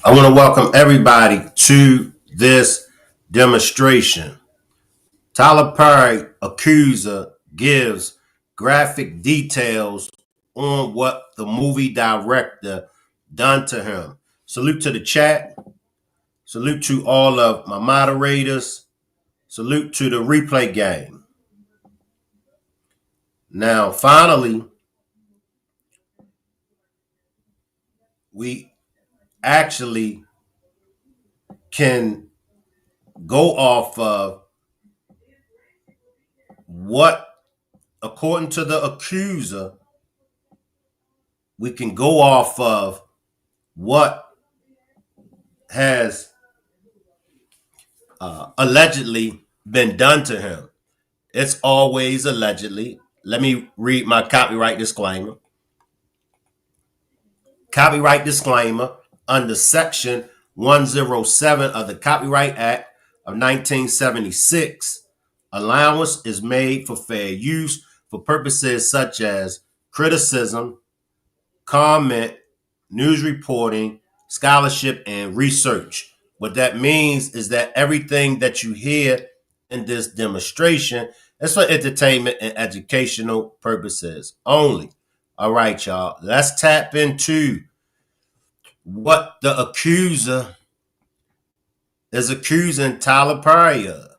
I want to welcome everybody to this demonstration. Tyler Perry, Accuser, gives graphic details on what the movie director done to him. Salute to the chat. Salute to all of my moderators. Salute to the replay game. Now, finally, we actually can go off of what, according to the accuser, we can go off of what has allegedly been done to him. It's always allegedly. Let me read my copyright disclaimer. Copyright disclaimer under Section 107 of the Copyright Act of 1976. Allowance is made for fair use for purposes such as criticism, comment, news reporting, scholarship, and research. What that means is that everything that you hear in this demonstration is for entertainment and educational purposes only. All right, y'all. Let's tap into what the accuser is accusing Tyler Perry of.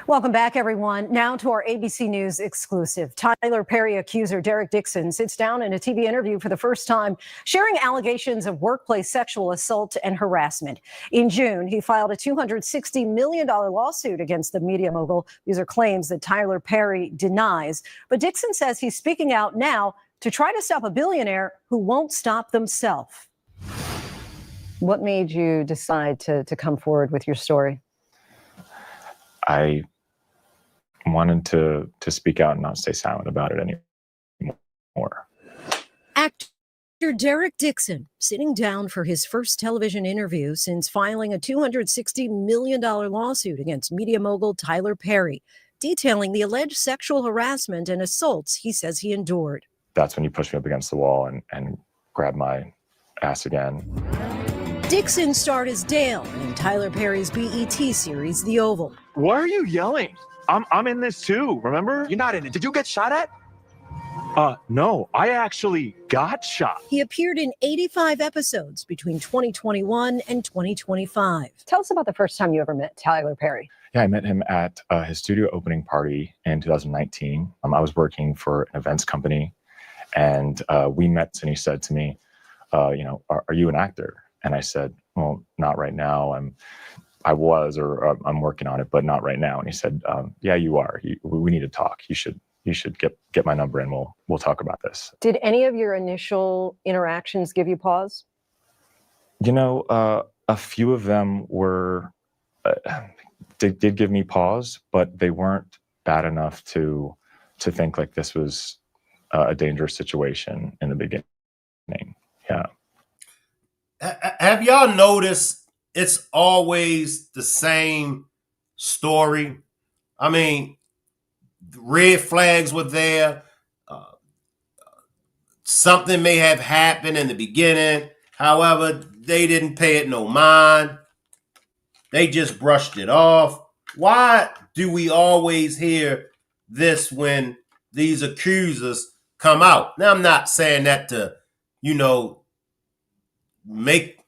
Welcome back, everyone. Now to our ABC News exclusive. Tyler Perry accuser Derek Dixon sits down in a TV interview for the first time, sharing allegations of workplace sexual assault and harassment. In June, he filed a $260 million lawsuit against the media mogul. These are claims that Tyler Perry denies. But Dixon says he's speaking out now to try to stop a billionaire who won't stop themselves. What made you decide to come forward with your story? I wanted to speak out and not stay silent about it anymore. Actor Derek Dixon sitting down for his first television interview since filing a $260 million lawsuit against media mogul Tyler Perry, detailing the alleged sexual harassment and assaults he says he endured. That's when he pushed me up against the wall and grabbed my ass again. Dixon starred as Dale in Tyler Perry's BET series, The Oval. Why are you yelling? I'm in this too, remember? You're not in it. Did you get shot at? No, I actually got shot. He appeared in 85 episodes between 2021 and 2025. Tell us about the first time you ever met Tyler Perry. Yeah, I met him at his studio opening party in 2019. I was working for an events company, and we met, and he said to me, are you an actor? And I said, well, not right now. I'm working on it, but not right now. And he said, yeah, you are. We need to talk. You should get my number and we'll talk about this. Did any of your initial interactions give you pause? A few of them were, they did give me pause, but they weren't bad enough to think like this was a dangerous situation in the beginning. Yeah. Have y'all noticed it's always the same story? I mean, red flags were there. Something may have happened in the beginning. However, they didn't pay it no mind. They just brushed it off. Why do we always hear this when these accusers come out? Now, I'm not saying that to, make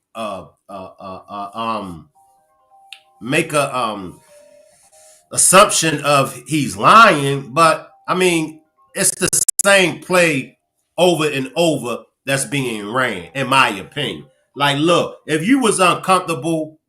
assumption of he's lying, but I mean, it's the same play over and over that's being ran, in my opinion. Like, look, if you was uncomfortable,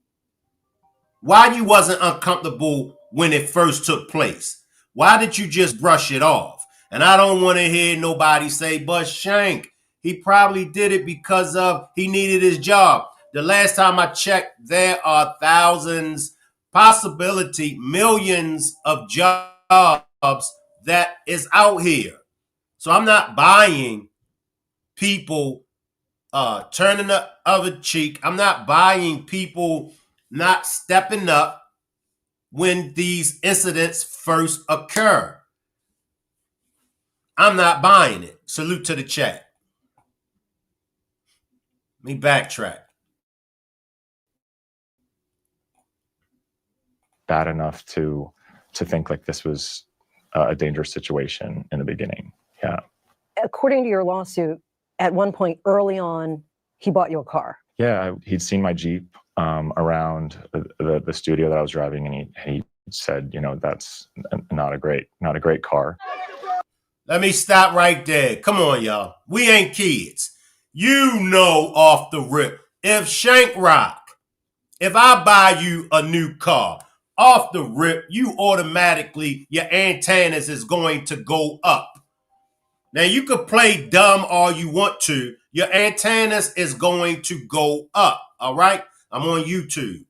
why you wasn't uncomfortable when it first took place? Why did you just brush it off? And I don't want to hear nobody say, but Shank, he probably did it because of he needed his job. The last time I checked, there are thousands, possibility millions of jobs that is out here. So I'm not buying people turning the other cheek. I'm not buying people not stepping up when these incidents first occur. I'm not buying it. Salute to the chat. Let me backtrack. Bad enough to think like this was a dangerous situation in the beginning. Yeah. According to your lawsuit, at one point early on, he bought you a car. Yeah, he'd seen my Jeep around the studio that I was driving, and he said, you know, that's not a great car. Let me stop right there. Come on, y'all. We ain't kids. You know off the rip. If Shank Rock, if I buy you a new car, off the rip, you automatically, your antennas is going to go up. Now, you could play dumb all you want to. Your antennas is going to go up. All right? I'm on YouTube.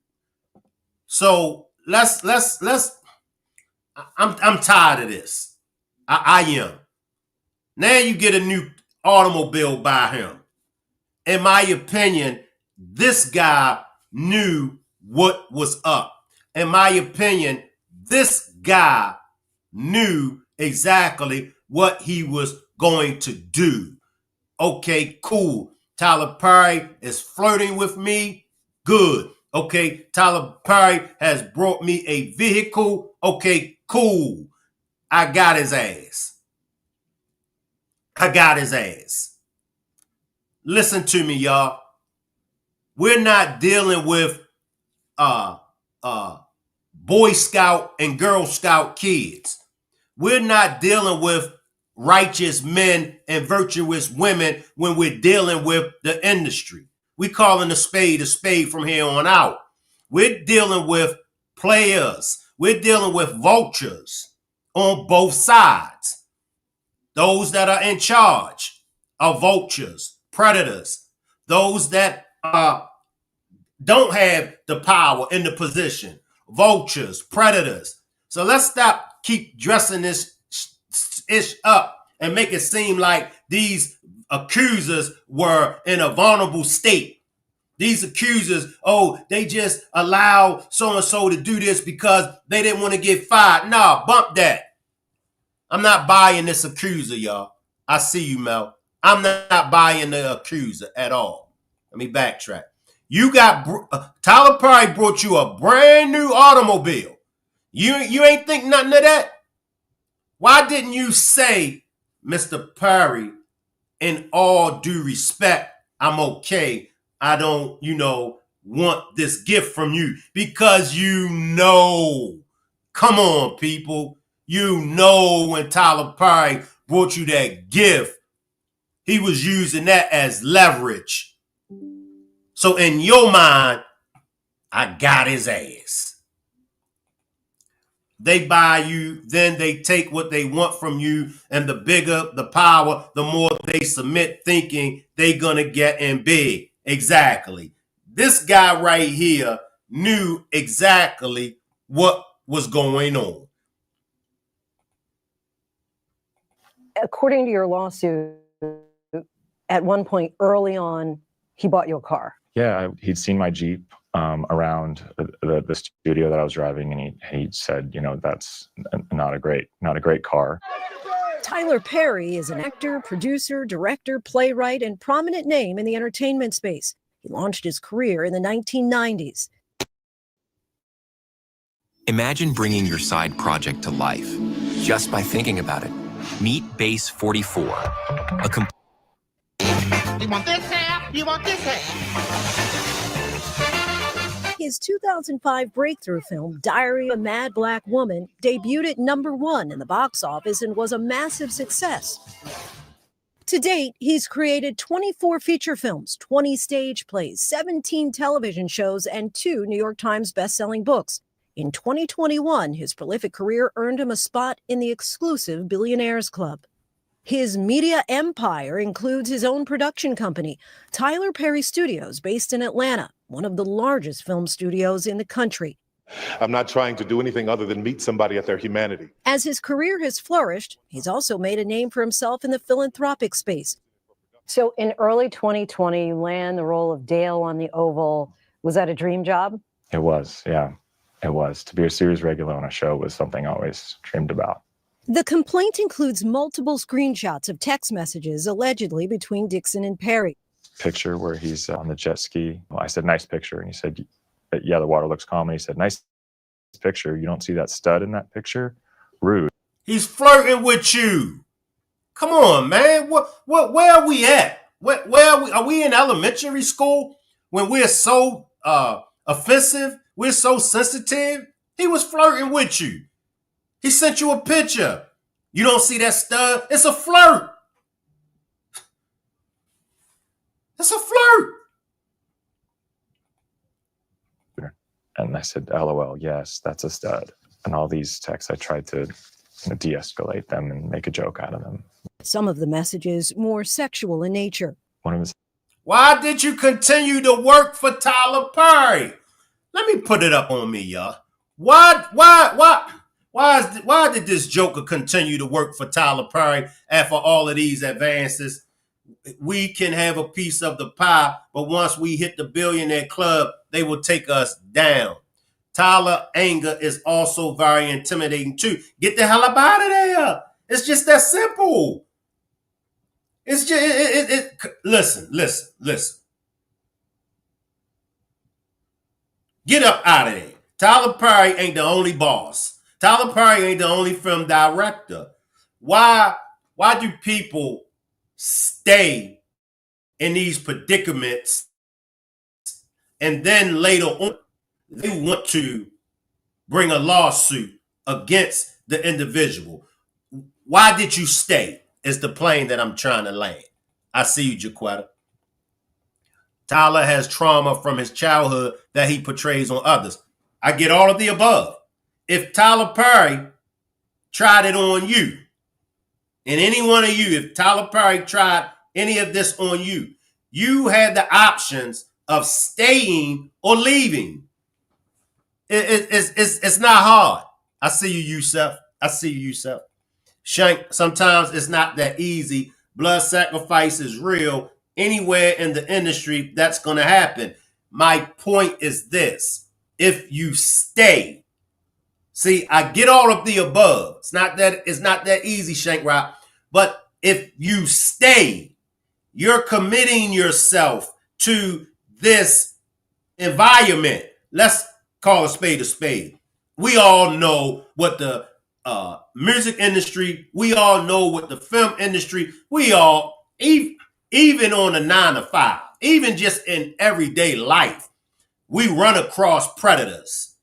So I'm tired of this. I am. Now you get a new automobile by him. In my opinion, this guy knew what was up. In my opinion, this guy knew exactly what he was going to do. Okay, cool. Tyler Perry is flirting with me. Good. Okay, Tyler Perry has brought me a vehicle. Okay, cool. I got his ass. I got his ass. Listen to me, y'all. We're not dealing with Boy Scout and Girl Scout kids. We're not dealing with righteous men and virtuous women when we're dealing with the industry. We calling a spade from here on out. We're dealing with players. We're dealing with vultures on both sides. Those that are in charge are vultures, predators. Those that don't have the power in the position, vultures, predators. So let's keep dressing this ish up and make it seem like these accusers were in a vulnerable state. These accusers, they just allow so-and-so to do this because they didn't want to get fired. Nah, bump that. I'm not buying this accuser, y'all. I see you, Mel. I'm not buying the accuser at all. Let me backtrack. You got Tyler Perry brought you a brand new automobile. You ain't think nothing of that? Why didn't you say, Mr. Perry, in all due respect, I'm okay. I don't, want this gift from you because you know. Come on, people. You know when Tyler Perry brought you that gift, he was using that as leverage. So in your mind, I got his ass. They buy you, then they take what they want from you, and the bigger the power, the more they submit, thinking they gonna get in big. Exactly. This guy right here knew exactly what was going on. According to your lawsuit, at one point early on, he bought you a car. Yeah, he'd seen my Jeep around the studio that I was driving, and he said, you know, that's not a great car. Tyler Perry is an actor, producer, director, playwright, and prominent name in the entertainment space. He launched his career in the 1990s. Imagine bringing your side project to life just by thinking about it. Meet Base 44, a You want this half? You want this half? His 2005 breakthrough film, Diary of a Mad Black Woman, debuted at #1 in the box office and was a massive success. To date, he's created 24 feature films, 20 stage plays, 17 television shows, and 2 New York Times best-selling books. In 2021, his prolific career earned him a spot in the exclusive Billionaires Club. His media empire includes his own production company, Tyler Perry Studios, based in Atlanta, one of the largest film studios in the country. I'm not trying to do anything other than meet somebody at their humanity. As his career has flourished, he's also made a name for himself in the philanthropic space. So in early 2020, you land the role of Dale on The Oval. Was that a dream job? It was, yeah, it was. To be a series regular on a show was something I always dreamed about. The complaint includes multiple screenshots of text messages allegedly between Dixon and Perry. picture where he's on the jet ski. Well, I said, nice picture. And he said, yeah, the water looks calm. And he said, nice picture. You don't see that stud in that picture? Rude. He's flirting with you. Come on, man. Where are we at? Where are we? Are we in elementary school when we're so offensive? We're so sensitive. He was flirting with you. He sent you a picture. You don't see that stud? It's a flirt. It's a flirt. And I said, LOL, yes, that's a stud. And all these texts, I tried to de-escalate them and make a joke out of them. Some of the messages more sexual in nature. One of his Why did you continue to work for Tyler Perry? Let me put it up on me, y'all. Why did this joker continue to work for Tyler Perry after all of these advances? We can have a piece of the pie, but once we hit the billionaire club, they will take us down. Tyler anger is also very intimidating too. Get the hell up out of there. It's just that simple. It's just, listen. Get up out of there. Tyler Perry ain't the only boss. Tyler Perry ain't the only film director. Why do people stay in these predicaments and then later on they want to bring a lawsuit against the individual? Why did you stay is the plane that I'm trying to land. I see you, Jaquetta. Tyler has trauma from his childhood that he portrays on others. I get all of the above. If Tyler Perry tried it on you, and any one of you, if Tyler Perry tried any of this on you, you had the options of staying or leaving. It's not hard. I see you, Yusef. I see you, Yusef. Shank, sometimes it's not that easy. Blood sacrifice is real. Anywhere in the industry, that's going to happen. My point is this. If you stay, see, I get all of the above. It's not that easy, Shank Rock. But if you stay, you're committing yourself to this environment. Let's call a spade a spade. We all know what the music industry, we all know what the film industry, we all, even on a 9 to 5, even just in everyday life, we run across predators.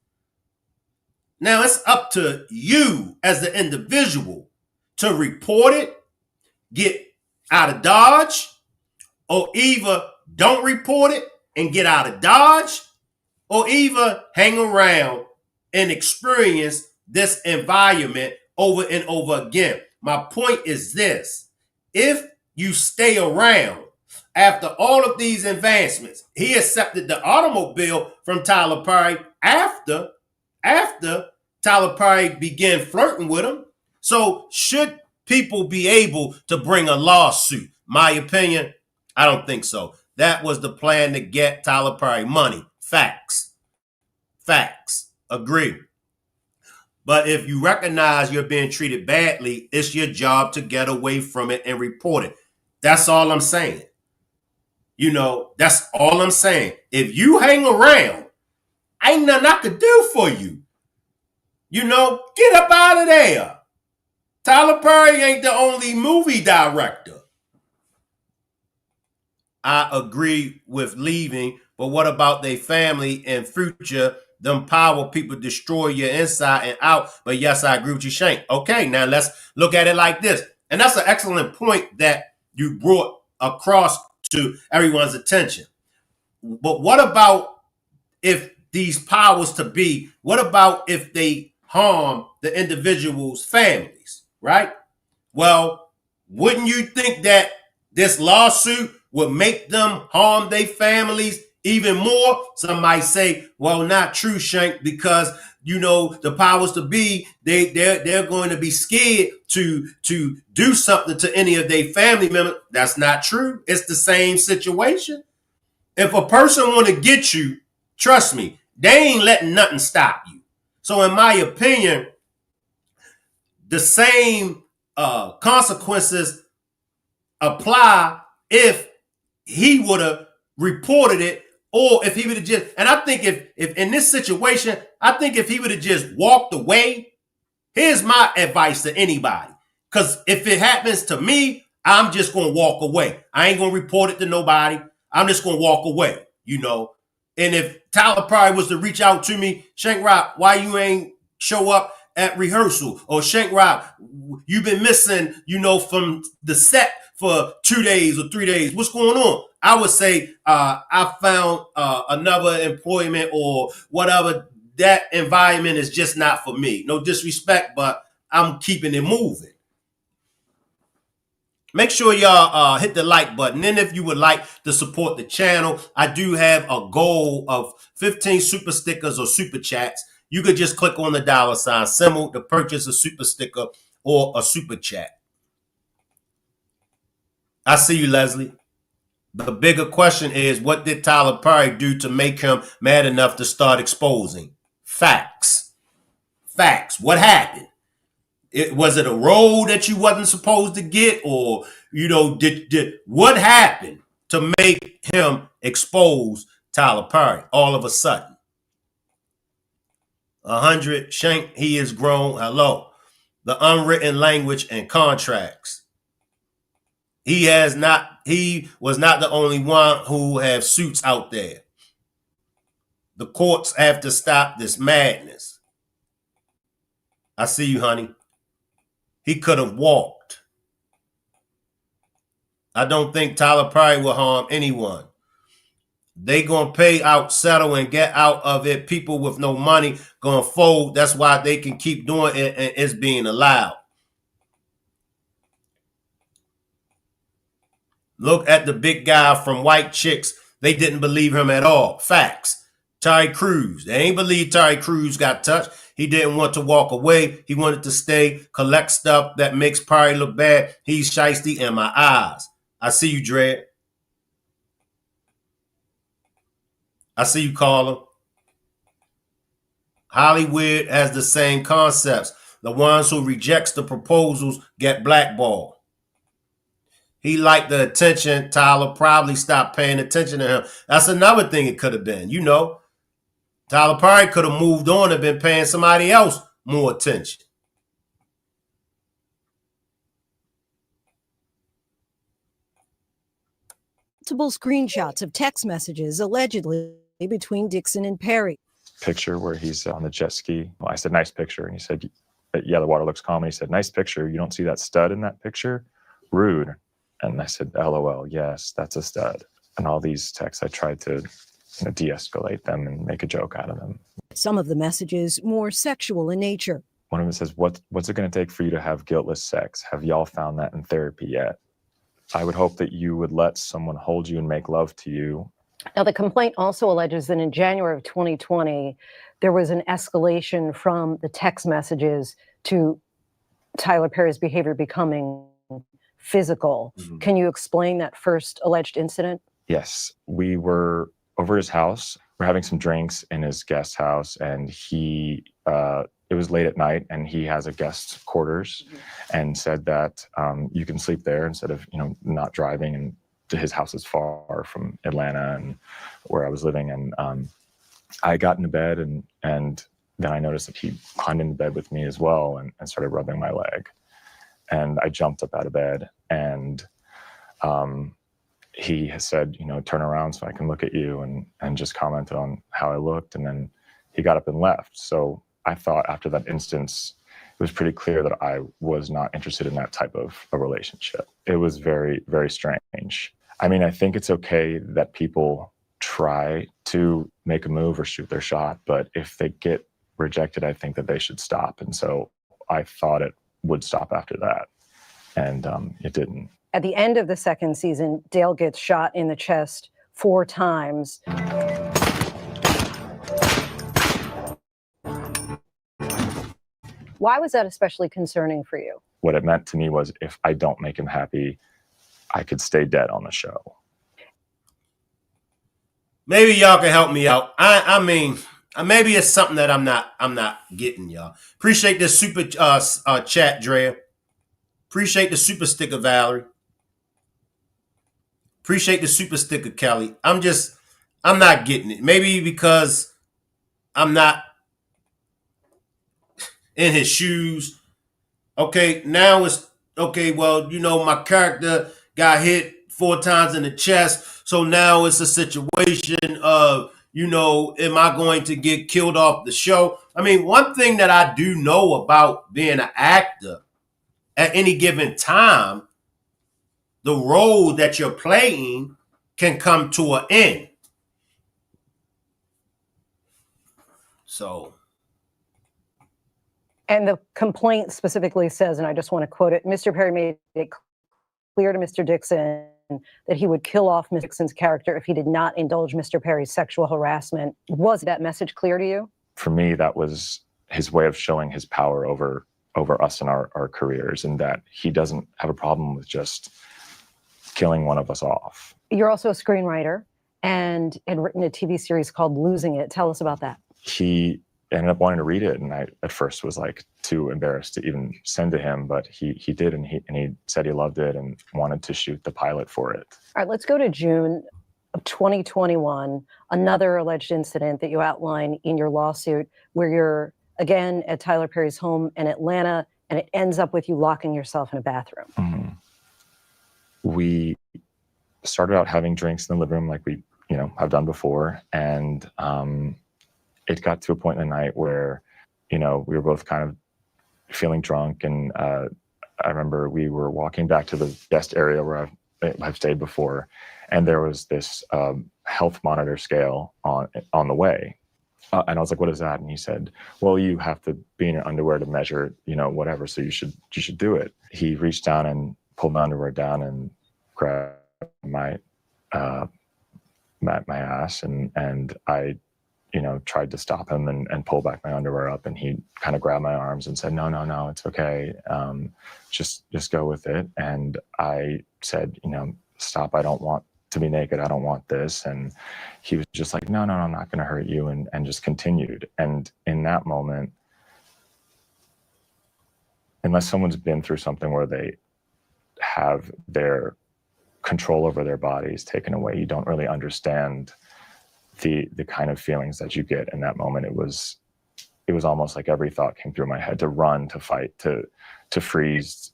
Now it's up to you as the individual to report it, get out of Dodge, or either don't report it and get out of Dodge, or either hang around and experience this environment over and over again. My point is this. If you stay around after all of these advancements, he accepted the automobile from Tyler Perry after Tyler Perry began flirting with him. So should people be able to bring a lawsuit? My opinion, I don't think so. That was the plan to get Tyler Perry money. Facts. Agree. But if you recognize you're being treated badly, it's your job to get away from it and report it. That's all I'm saying. That's all I'm saying. If you hang around, ain't nothing I could do for you. Get up out of there. Tyler Perry ain't the only movie director. I agree with leaving, but what about their family and future? Them power people destroy your inside and out. But yes, I agree with you, Shank. Okay, now let's look at it like this. And that's an excellent point that you brought across to everyone's attention. But what about if these powers to be, what about if they harm the individual's families, right? Well, wouldn't you think that this lawsuit would make them harm their families even more? Some might say, well, not true, Shank, because the powers to be, they're going to be scared to do something to any of their family members. That's not true. It's the same situation. If a person want to get you, trust me, they ain't letting nothing stop you. So in my opinion, the same consequences apply if he would have reported it, or if he would have just, and I think if in this situation, I think if he would have just walked away, here's my advice to anybody. Because if it happens to me, I'm just going to walk away. I ain't going to report it to nobody. I'm just going to walk away, you know. And if Tyler Perry was to reach out to me, Shank Rock, why you ain't show up at rehearsal? Or Shank Rock, you've been missing, you know, from the set for 2 days or 3 days. What's going on? I would say I found another employment or whatever. That environment is just not for me. No disrespect, but I'm keeping it moving. Make sure y'all hit the like button. And if you would like to support the channel, I do have a goal of 15 super stickers or super chats. You could just click on the $ symbol to purchase a super sticker or a super chat. I see you, Leslie. The bigger question is, what did Tyler Perry do to make him mad enough to start exposing? Facts. Facts. What happened? Was it a role that you wasn't supposed to get, or you know, did what happened to make him expose Tyler Perry all of a sudden? 100 Shank, he is grown. Hello, the unwritten language and contracts. He was not the only one who have suits out there. The courts have to stop this madness. I see you, honey. He could have walked. I don't think Tyler Perry will harm anyone. They gonna pay out, settle, and get out of it. People with no money gonna fold. That's why they can keep doing it, and it's being allowed. Look at the big guy from White Chicks. They didn't believe him at all. Facts. Terry Crews. They ain't believe Terry Crews got touched. He didn't want to walk away. He wanted to stay, collect stuff that makes Perry look bad. He's shiesty in my eyes. I see you, Dredd. I see you, Carla. Hollywood has the same concepts. The ones who rejects the proposals get blackballed. He liked the attention. Tyler probably stopped paying attention to him. That's another thing it could have been. You know, Tyler Perry could have moved on and been paying somebody else more attention. Multiple screenshots of text messages allegedly between Dixon and Perry. Picture where he's on the jet ski. Well, I said, nice picture. And he said, yeah, the water looks calm. And he said, nice picture. You don't see that stud in that picture? Rude. And I said, LOL, yes, that's a stud. And all these texts, I tried to de-escalate them and make a joke out of them. Some of the messages more sexual in nature. One of them says, what's it going to take for you to have guiltless sex? Have y'all found that in therapy yet? I would hope that you would let someone hold you and make love to you. Now, the complaint also alleges that in January of 2020, there was an escalation from the text messages to Tyler Perry's behavior becoming physical. Mm-hmm. Can you explain that first alleged incident? Yes, we were over his house. We're having some drinks in his guest house, and it was late at night, and he has a guest quarters, and said that you can sleep there instead of not driving. And his house is far from Atlanta and where I was living. And I got into bed, and then I noticed that he climbed into bed with me as well, and started rubbing my leg. And I jumped up out of bed, and he has said, turn around so I can look at you, and just commented on how I looked. And then he got up and left. So I thought after that instance, it was pretty clear that I was not interested in that type of a relationship. It was very, very strange. I mean, I think it's okay that people try to make a move or shoot their shot, but if they get rejected, I think that they should stop. And so I thought it would stop after that, and it didn't. At the end of the second season, Dale gets shot in the chest 4 times. Why was that especially concerning for you? What it meant to me was, if I don't make him happy, I could stay dead on the show. Maybe y'all can help me out. I mean, maybe it's something that I'm not getting, y'all. Appreciate this super chat, Drea. Appreciate the super sticker, Valerie. Appreciate the super sticker, Kelly. I'm not getting it. Maybe because I'm not in his shoes. Okay, now it's okay. Well, my character got hit 4 times in the chest, so now it's a situation of, am I going to get killed off the show? I mean, one thing that I do know about being an actor, at any given time, the role that you're playing can come to an end. So. And the complaint specifically says, and I just want to quote it, Mr. Perry made it clear to Mr. Dixon that he would kill off Mr. Dixon's character if he did not indulge Mr. Perry's sexual harassment. Was that message clear to you? For me, that was his way of showing his power over us and our careers, and that he doesn't have a problem with just killing one of us off. You're also a screenwriter and had written a TV series called Losing It. Tell us about that. He ended up wanting to read it, and I at first was like too embarrassed to even send to him, but he did, and he said he loved it and wanted to shoot the pilot for it. All right, let's go to June of 2021, another alleged incident that you outline in your lawsuit where you're again at Tyler Perry's home in Atlanta, and it ends up with you locking yourself in a bathroom. Mm-hmm. We started out having drinks in the living room like we have done before, and it got to a point in the night where, we were both kind of feeling drunk. And I remember we were walking back to the guest area where I've stayed before. And there was this health monitor scale on the way. And I was like, what is that? And he said, well, you have to be in your underwear to measure, whatever. So you should do it. He reached down and pulled my underwear down and grabbed my ass. And I, tried to stop him and pull back my underwear up, and he kind of grabbed my arms and said, no, it's okay. Just go with it. And I said, stop. I don't want to be naked. I don't want this. And he was just like, no, I'm not going to hurt you. And just continued. And in that moment, unless someone's been through something where they have their control over their bodies taken away, you don't really understand the kind of feelings that you get in that moment. It was almost like every thought came through my head: to run, to fight, to freeze.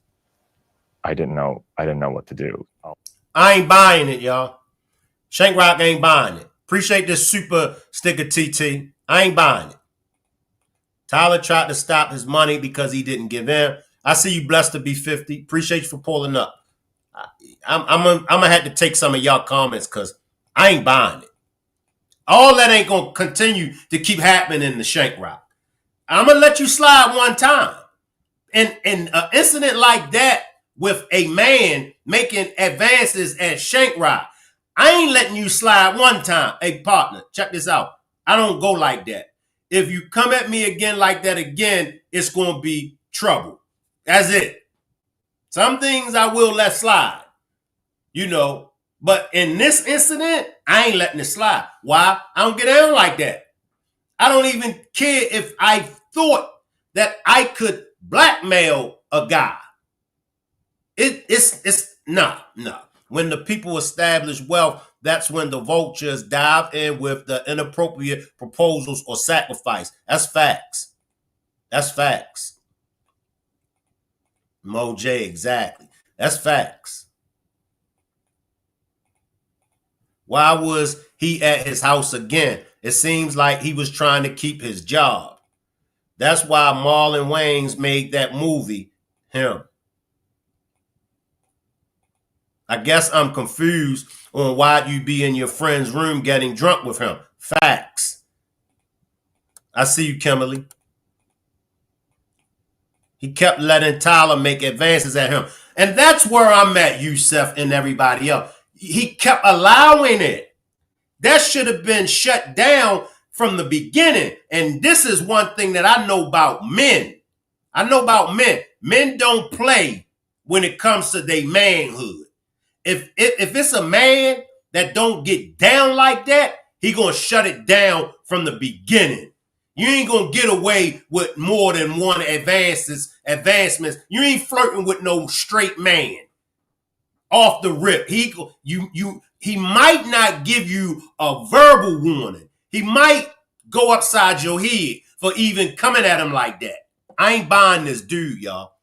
I didn't know what to do. I ain't buying it, y'all. Shank Rock ain't buying it. Appreciate this super sticker, TT. I ain't buying it. Tyler tried to stop his money because he didn't give in. I see you blessed to be 50. Appreciate you for pulling up. I'm gonna have to take some of y'all comments because I ain't buying it. All that ain't gonna continue to keep happening in the Shank Rock. I'm gonna let you slide one time. And an incident like that with a man making advances at Shank Rock, I ain't letting you slide one time. Hey, partner, check this out. I don't go like that. If you come at me again like that again, it's gonna be trouble. That's it. Some things I will let slide, but in this incident, I ain't letting it slide. Why? I don't get down like that. I don't even care if I thought that I could blackmail a guy. It's no. When the people establish wealth, that's when the vultures dive in with the inappropriate proposals or sacrifice. That's facts. That's facts. Mo J, exactly. That's facts. Why was he at his house again? It seems like he was trying to keep his job. That's why Marlon Wayans made that movie, him. I guess I'm confused on why you be in your friend's room getting drunk with him. Facts. I see you, Kimberly. He kept letting Tyler make advances at him. And that's where I'm at, Yusef and everybody else. He kept allowing it. That should have been shut down from the beginning. And this is one thing that I know about men. Men don't play when it comes to their manhood. If it's a man that don't get down like that, he gonna shut it down from the beginning. You ain't gonna get away with more than one advancements. You ain't flirting with no straight man. off the rip. He might not give you a verbal warning. He might go upside your head for even coming at him like that. I ain't buying this dude, y'all.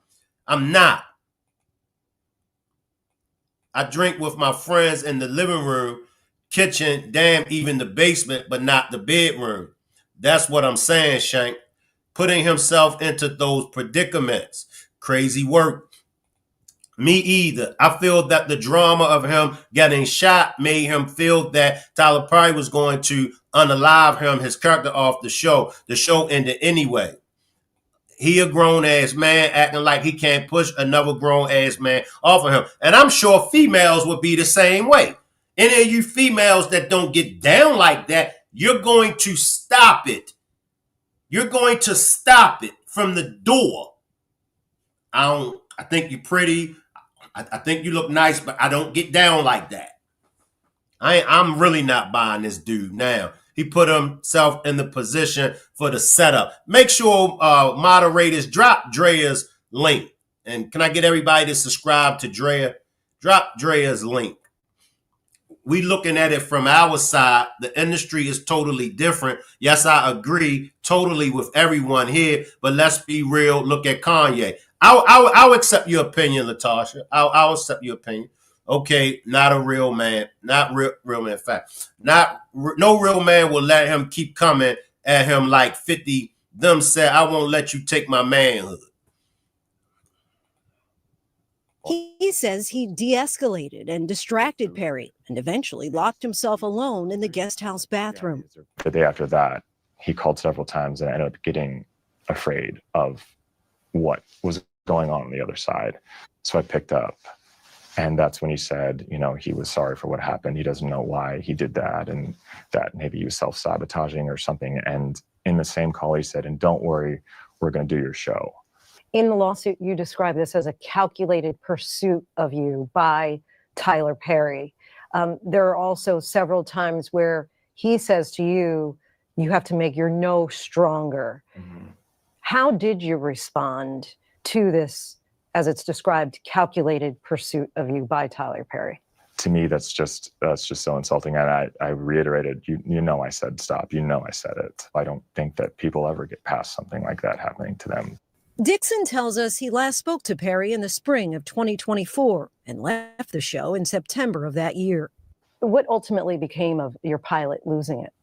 I'm not. I drink with my friends in the living room, kitchen, damn, even the basement, but not the bedroom. That's what I'm saying, Shank. Putting himself into those predicaments. Crazy work. Me either. I feel that the drama of him getting shot made him feel that Tyler Perry was going to unalive him, his character off the show. The show ended anyway. He a grown-ass man acting like he can't push another grown-ass man off of him. And I'm sure females would be the same way. Any of you females that don't get down like that, you're going to stop it. You're going to stop it from the door. I think you're pretty. I think you look nice, but I don't get down like that. I'm really not buying this dude now. He put himself in the position for the setup. Make sure moderators drop Drea's link. And can I get everybody to subscribe to Drea? Drop Drea's link. We looking at it from our side. The industry is totally different. Yes, I agree totally with everyone here, but let's be real. Look at Kanye. I'll accept your opinion, Latasha. I'll accept your opinion. Okay, not a real man. Not real man. Fact. No real man will let him keep coming at him like 50 them said, I won't let you take my manhood. He says he de-escalated and distracted Perry and eventually locked himself alone in the guest house bathroom. The day after that, he called several times and I ended up getting afraid of what was going on the other side. So I picked up, and that's when he said, you know, he was sorry for what happened. He doesn't know why he did that, and that maybe he was self-sabotaging or something. And in the same call, he said, and don't worry, we're going to do your show. In the lawsuit, you describe this as a calculated pursuit of you by Tyler Perry. There are also several times where he says to you, you have to make your no stronger. Mm-hmm. How did you respond to this, as it's described, calculated pursuit of you by Tyler Perry? To me, that's just so insulting. And I reiterated, you know, I said stop. You know, I said it. I don't think that people ever get past something like that happening to them. Dixon tells us he last spoke to Perry in the spring of 2024 and left the show in September of that year. What ultimately became of your pilot losing it?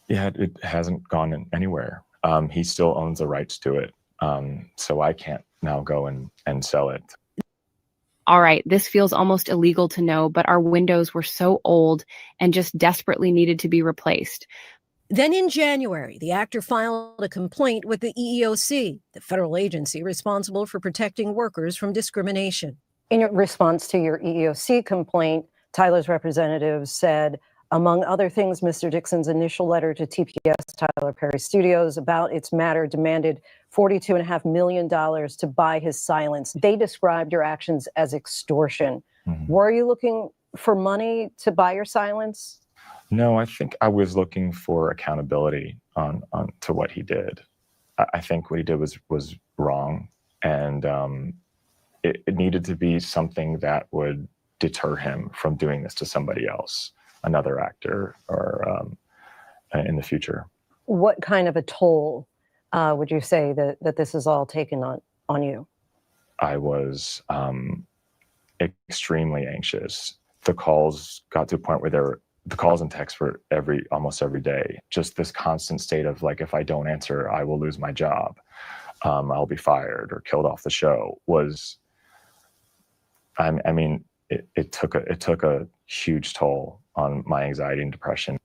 Yeah, it hasn't gone anywhere. He still owns the rights to it. So I can't now go and sell it. All right, this feels almost illegal to know, but our windows were so old and just desperately needed to be replaced. Then in January, the actor filed a complaint with the EEOC, the federal agency responsible for protecting workers from discrimination. In your response to your EEOC complaint, Tyler's representatives said, among other things, Mr. Dixon's initial letter to TPS, Tyler Perry Studios, about its matter demanded $42.5 million to buy his silence. They described your actions as extortion. Mm-hmm. Were you looking for money to buy your silence? No, I think I was looking for accountability on to what he did. I think what he did was wrong, and it needed to be something that would deter him from doing this to somebody else, another actor, or in the future. What kind of a toll would you say that this is all taken on you? I was extremely anxious. The calls got to a point where the calls and texts were almost every day. Just this constant state of like, if I don't answer, I will lose my job. I'll be fired or killed off the show. It took a huge toll on my anxiety and depression.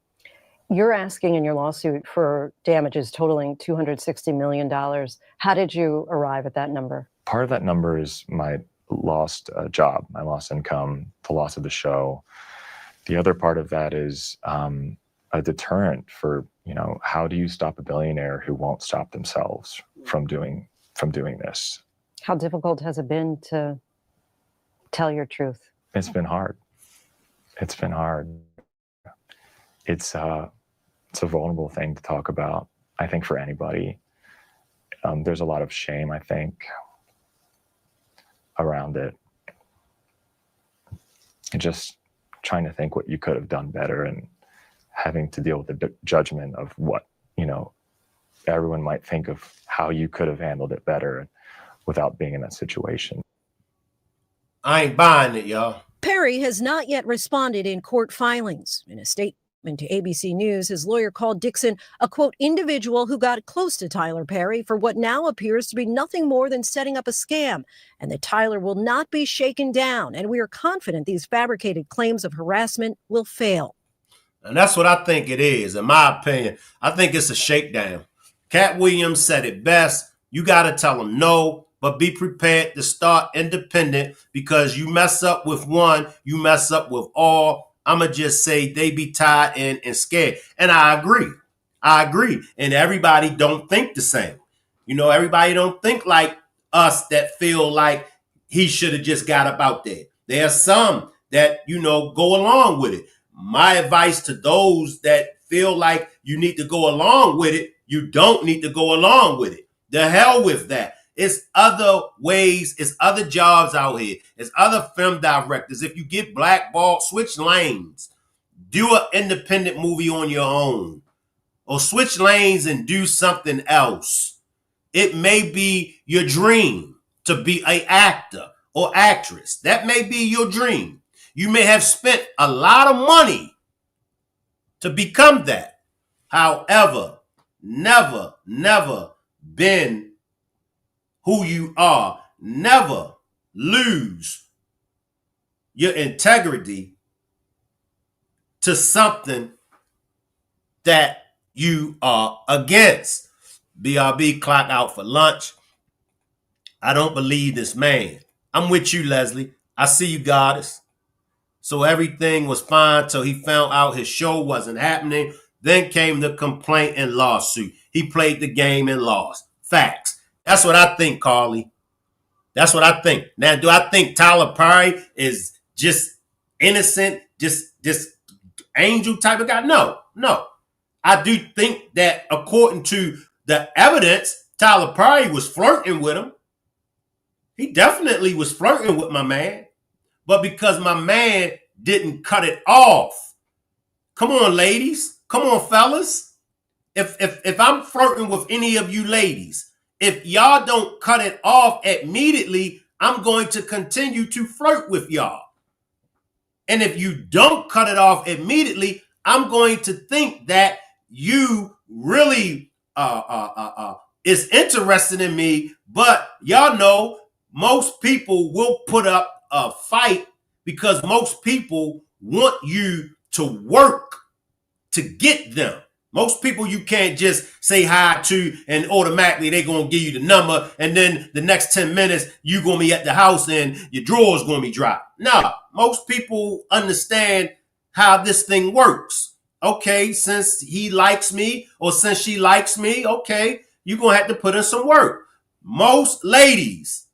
You're asking in your lawsuit for damages totaling $260 million. How did you arrive at that number? Part of that number is my lost job, my lost income, the loss of the show. The other part of that is a deterrent for, how do you stop a billionaire who won't stop themselves from doing this? How difficult has it been to tell your truth? It's been hard. It's a vulnerable thing to talk about, I think, for anybody. There's a lot of shame, I think, around it. and just trying to think what you could have done better, and having to deal with the judgment of what, everyone might think of how you could have handled it better without being in that situation. I ain't buying it, y'all. Perry has not yet responded in court filings. In a statement to ABC News, his lawyer called Dixon a, quote, individual who got close to Tyler Perry for what now appears to be nothing more than setting up a scam, and that Tyler will not be shaken down. And we are confident these fabricated claims of harassment will fail. And that's what I think it is, in my opinion. I think it's a shakedown. Cat Williams said it best. You got to tell them no, but be prepared to start independent, because you mess up with one, you mess up with all. I'm going to just say they be tied in and scared. And I agree. And everybody don't think the same. Everybody don't think like us that feel like he should have just got up out there. There are some that, go along with it. My advice to those that feel like you need to go along with it, you don't need to go along with it. The hell with that. It's other ways. It's other jobs out here. It's other film directors. If you get blackballed, switch lanes. Do an independent movie on your own. Or switch lanes and do something else. It may be your dream to be an actor or actress. That may be your dream. You may have spent a lot of money to become that. However, never been who you are. Never lose your integrity to something that you are against. BRB, clock out for lunch. I don't believe this man. I'm with you, Leslie. I see you, goddess. So everything was fine till he found out his show wasn't happening. Then came the complaint and lawsuit. He played the game and lost. Facts. That's what I think, Carly. That's what I think. Now, do I think Tyler Perry is just innocent, just angel type of guy? No. I do think that according to the evidence, Tyler Perry was flirting with him. He definitely was flirting with my man. But because my man didn't cut it off. Come on, ladies. Come on, fellas. If I'm flirting with any of you ladies, if y'all don't cut it off immediately, I'm going to continue to flirt with y'all. And if you don't cut it off immediately, I'm going to think that you really is interested in me. But y'all know most people will put up a fight because most people want you to work to get them. Most people you can't just say hi to and automatically they're going to give you the number, and then the next 10 minutes you're going to be at the house and your drawers going to be dry. No, most people understand how this thing works. Okay, since he likes me or since she likes me, okay, you're going to have to put in some work. Most ladies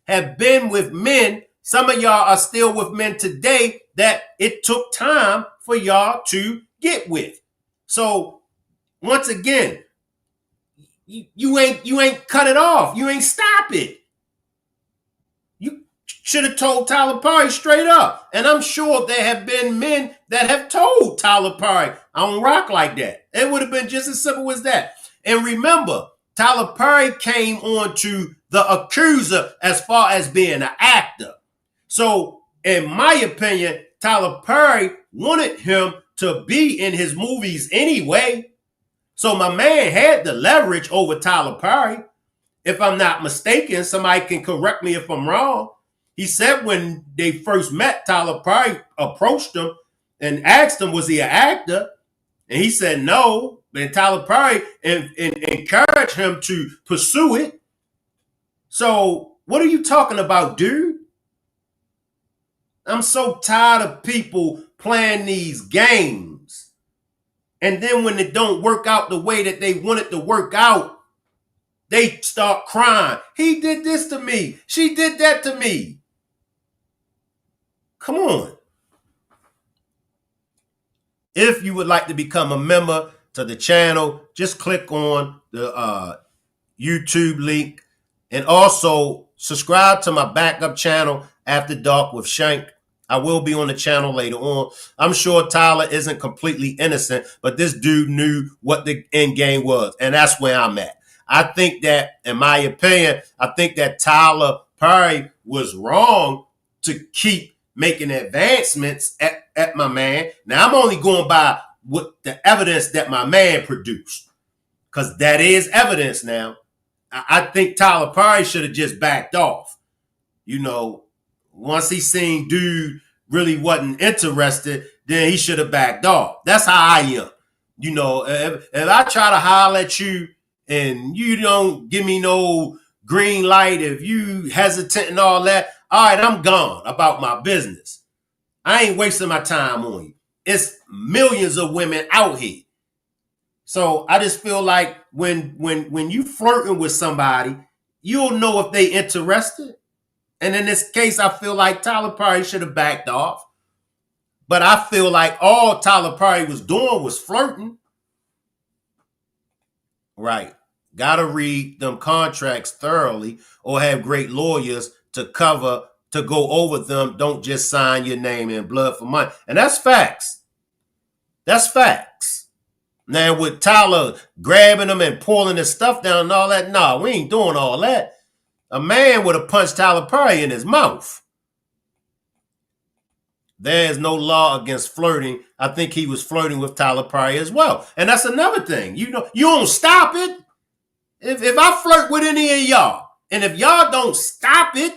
have been with men. Some of y'all are still with men today that it took time for y'all to get with. So once again, you ain't cut it off. You ain't stop it. You should have told Tyler Perry straight up. And I'm sure there have been men that have told Tyler Perry, I don't rock like that. It would have been just as simple as that. And remember, Tyler Perry came on to The Accuser as far as being an actor. So in my opinion, Tyler Perry wanted him to be in his movies anyway. So my man had the leverage over Tyler Perry. If I'm not mistaken, somebody can correct me if I'm wrong. He said when they first met, Tyler Perry approached him and asked him, was he an actor? And he said no. And Tyler Perry encouraged him to pursue it. So what are you talking about, dude? I'm so tired of people playing these games. And then when it don't work out the way that they want it to work out, they start crying. He did this to me. She did that to me. Come on. If you would like to become a member to the channel, just click on the YouTube link. And also subscribe to my backup channel, After Dark with Shank. I will be on the channel later on. I'm sure Tyler isn't completely innocent, but this dude knew what the end game was, and that's where I'm at. I think that, in my opinion, I think that Tyler Perry was wrong to keep making advancements at my man. Now, I'm only going by what the evidence that my man produced, because that is evidence now. I think Tyler Perry should have just backed off. You know, once he seen dude really wasn't interested, then he should have backed off. That's how I am. You know, if I try to holler at you and you don't give me no green light, if you hesitant and all that, all right, I'm gone about my business. I ain't wasting my time on you. It's millions of women out here. So I just feel like when you flirting with somebody, you'll know if they interested. And in this case, I feel like Tyler Perry should have backed off. But I feel like all Tyler Perry was doing was flirting. Right. Gotta read them contracts thoroughly or have great lawyers to go over them. Don't just sign your name in blood for money. And that's facts. That's facts. Now, with Tyler grabbing him and pulling his stuff down and all that, nah, we ain't doing all that. A man would have punched Tyler Perry in his mouth. There is no law against flirting. I think he was flirting with Tyler Perry as well. And that's another thing. You know, you don't stop it. If I flirt with any of y'all, and if y'all don't stop it,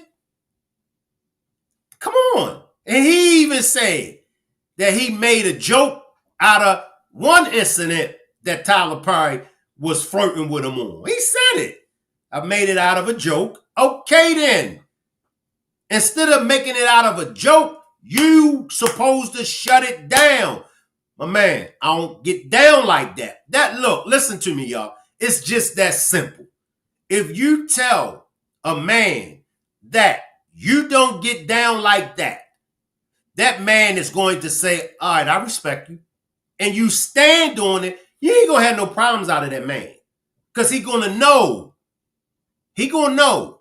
come on. And he even said that he made a joke out of one incident that Tyler Perry was flirting with him on. He said it. I made it out of a joke. Okay, then. Instead of making it out of a joke, you supposed to shut it down. My man, I don't get down like that. Look, listen to me, y'all. It's just that simple. If you tell a man that you don't get down like that, that man is going to say, all right, I respect you. And you stand on it, you ain't going to have no problems out of that man. Because he going to know. He going to know.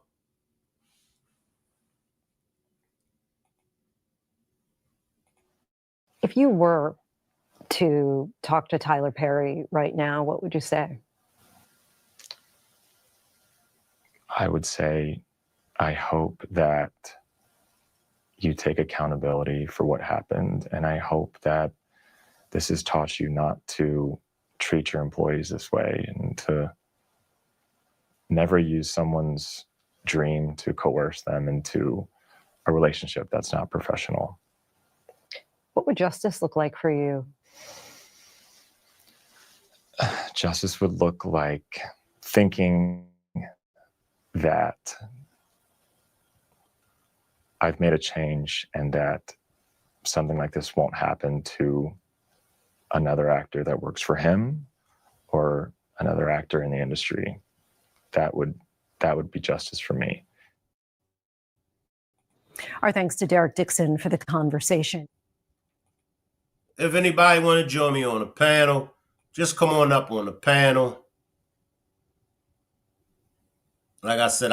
If you were to talk to Tyler Perry right now, what would you say? I would say, I hope that you take accountability for what happened. And I hope that this has taught you not to treat your employees this way and to never use someone's dream to coerce them into a relationship that's not professional. What would justice look like for you? Justice would look like thinking that I've made a change and that something like this won't happen to another actor that works for him or another actor in the industry. That would be justice for me. Our thanks to Derek Dixon for the conversation. If anybody want to join me on the panel, just come on up on the panel. Like I said,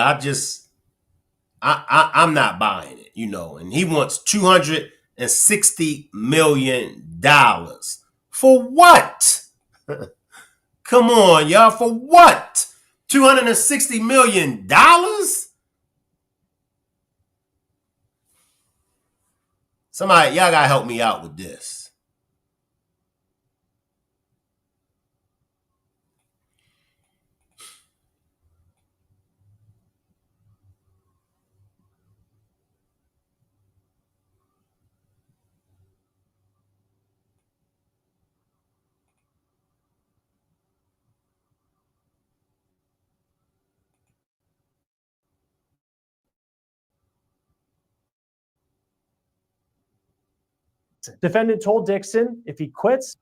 I'm not buying it, you know. And he wants $260 million. For what? Come on, y'all. For what? $260 million? Somebody, y'all gotta help me out with this. Defendant told Dixon if he quits,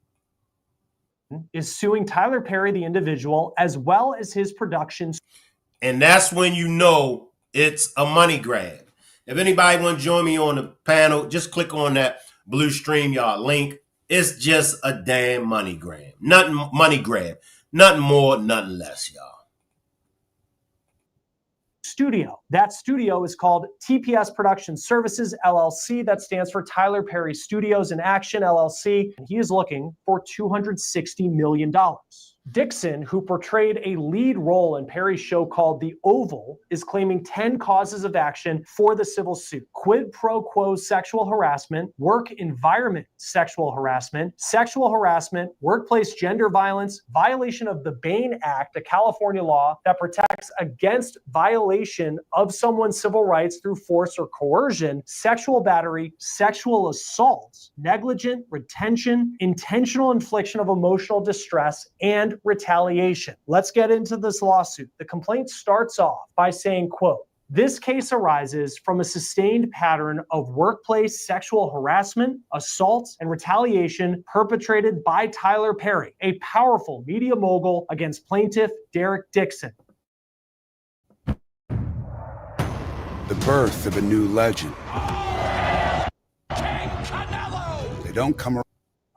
is suing Tyler Perry, the individual, as well as his productions. And that's when you know it's a money grab. If anybody want to join me on the panel, just click on that blue StreamYard link. It's just a damn money grab. Nothing money grab. Nothing more, nothing less, y'all. studio. That studio is called TPS Production Services, LLC. That stands for Tyler Perry Studios in Action, LLC. And he is looking for $260 million. Dixon, who portrayed a lead role in Perry's show called The Oval, is claiming 10 causes of action for the civil suit. Quid pro quo sexual harassment, work environment sexual harassment, workplace gender violence, violation of the Bain Act, a California law that protects against violation of someone's civil rights through force or coercion, sexual battery, sexual assault, negligent retention, intentional infliction of emotional distress, and retaliation. Let's get into this lawsuit. The complaint starts off by saying, quote, "This case arises from a sustained pattern of workplace sexual harassment, assault, and retaliation perpetrated by Tyler Perry, a powerful media mogul, against plaintiff Derek Dixon." The birth of a new legend. They don't come around.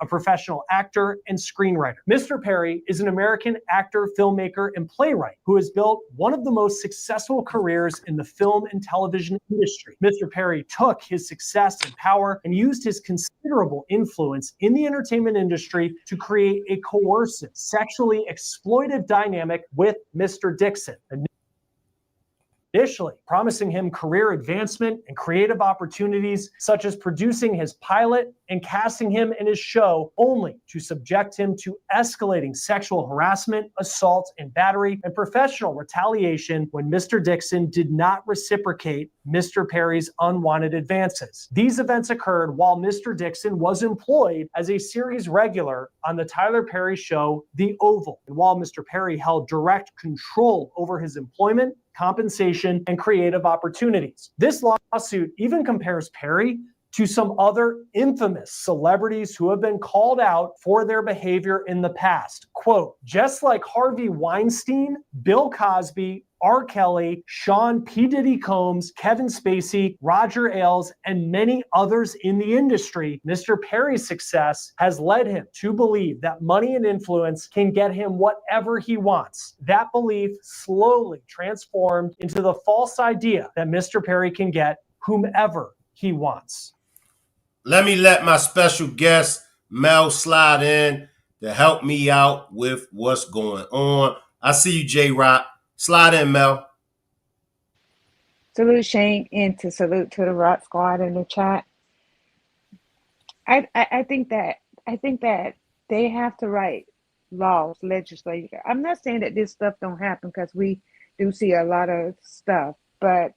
A professional actor and screenwriter. Mr. Perry is an American actor, filmmaker, and playwright who has built one of the most successful careers in the film and television industry. Mr. Perry took his success and power and used his considerable influence in the entertainment industry to create a coercive, sexually exploitive dynamic with Mr. Dixon. Initially, promising him career advancement and creative opportunities, such as producing his pilot and casting him in his show, only to subject him to escalating sexual harassment, assault, and battery, and professional retaliation when Mr. Dixon did not reciprocate Mr. Perry's unwanted advances. These events occurred while Mr. Dixon was employed as a series regular on the Tyler Perry show, The Oval, and while Mr. Perry held direct control over his employment, compensation, and creative opportunities. This lawsuit even compares Perry to some other infamous celebrities who have been called out for their behavior in the past. Quote, "Just like Harvey Weinstein, Bill Cosby, R. Kelly, Sean P. Diddy Combs, Kevin Spacey, Roger Ailes, and many others in the industry, Mr. Perry's success has led him to believe that money and influence can get him whatever he wants. That belief slowly transformed into the false idea that Mr. Perry can get whomever he wants." Let my special guest, Mel, slide in to help me out with what's going on. I see you, J-Rock. Slide in, Mel. Salute Shane and to salute to the Rock Squad in the chat. I think that they have to write laws, legislature. I'm not saying that this stuff don't happen, because we do see a lot of stuff, but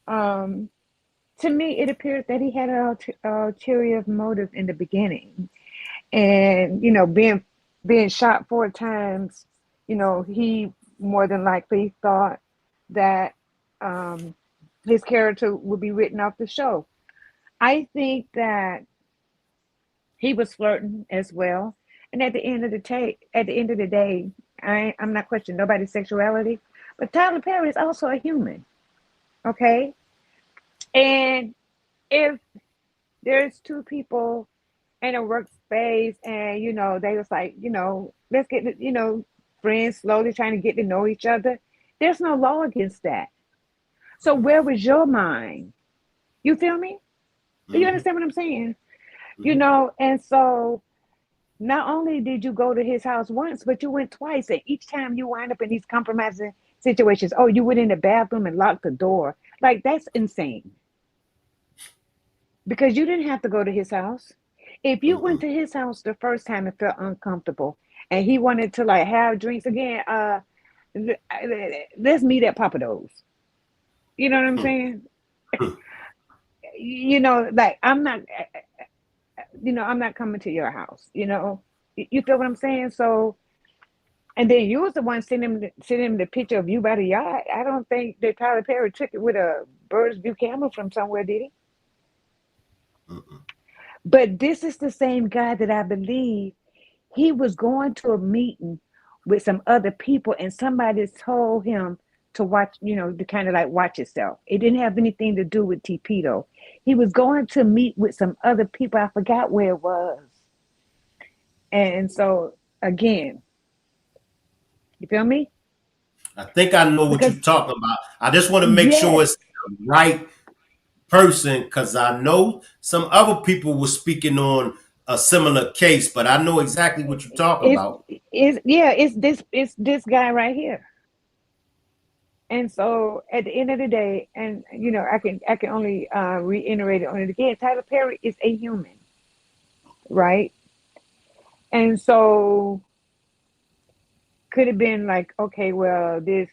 to me it appeared that he had an ulterior motive in the beginning, and being shot 4 times, he more than likely thought that his character would be written off the show. I think that he was flirting as well. And at the end of the day, I'm not questioning nobody's sexuality, but Tyler Perry is also a human. Okay? And if there's 2 people in a workspace and they was like, let's get friends slowly trying to get to know each other, there's no law against that. So where was your mind? You feel me? Do you understand what I'm saying? And so not only did you go to his house once, but you went twice, and each time you wind up in these compromising situations. Oh, you went in the bathroom and locked the door. Like, that's insane. Because you didn't have to go to his house. If you went to his house the first time and felt uncomfortable, and he wanted to have drinks again, let's meet at Papa Do's. You know what I'm saying? I'm not coming to your house. You feel what I'm saying? So, and then you was the one sending him the picture of you by the yacht. I don't think that Tyler Perry took it with a bird's view camera from somewhere, did he? But this is the same guy that I believe he was going to a meeting with some other people, and somebody told him to watch, to kind of watch yourself. It didn't have anything to do with TP though. He was going to meet with some other people. I forgot where it was. And so again, you feel me? I think I know what Because you're talking about. I just want to make sure yes, it's the right person because I know some other people were speaking on a similar case, but I know exactly what you're talking it's about. it's this guy right here. And so at the end of the day, and I can only reiterate it on it again. Tyler Perry is a human, right? And so could have been like, okay, well, this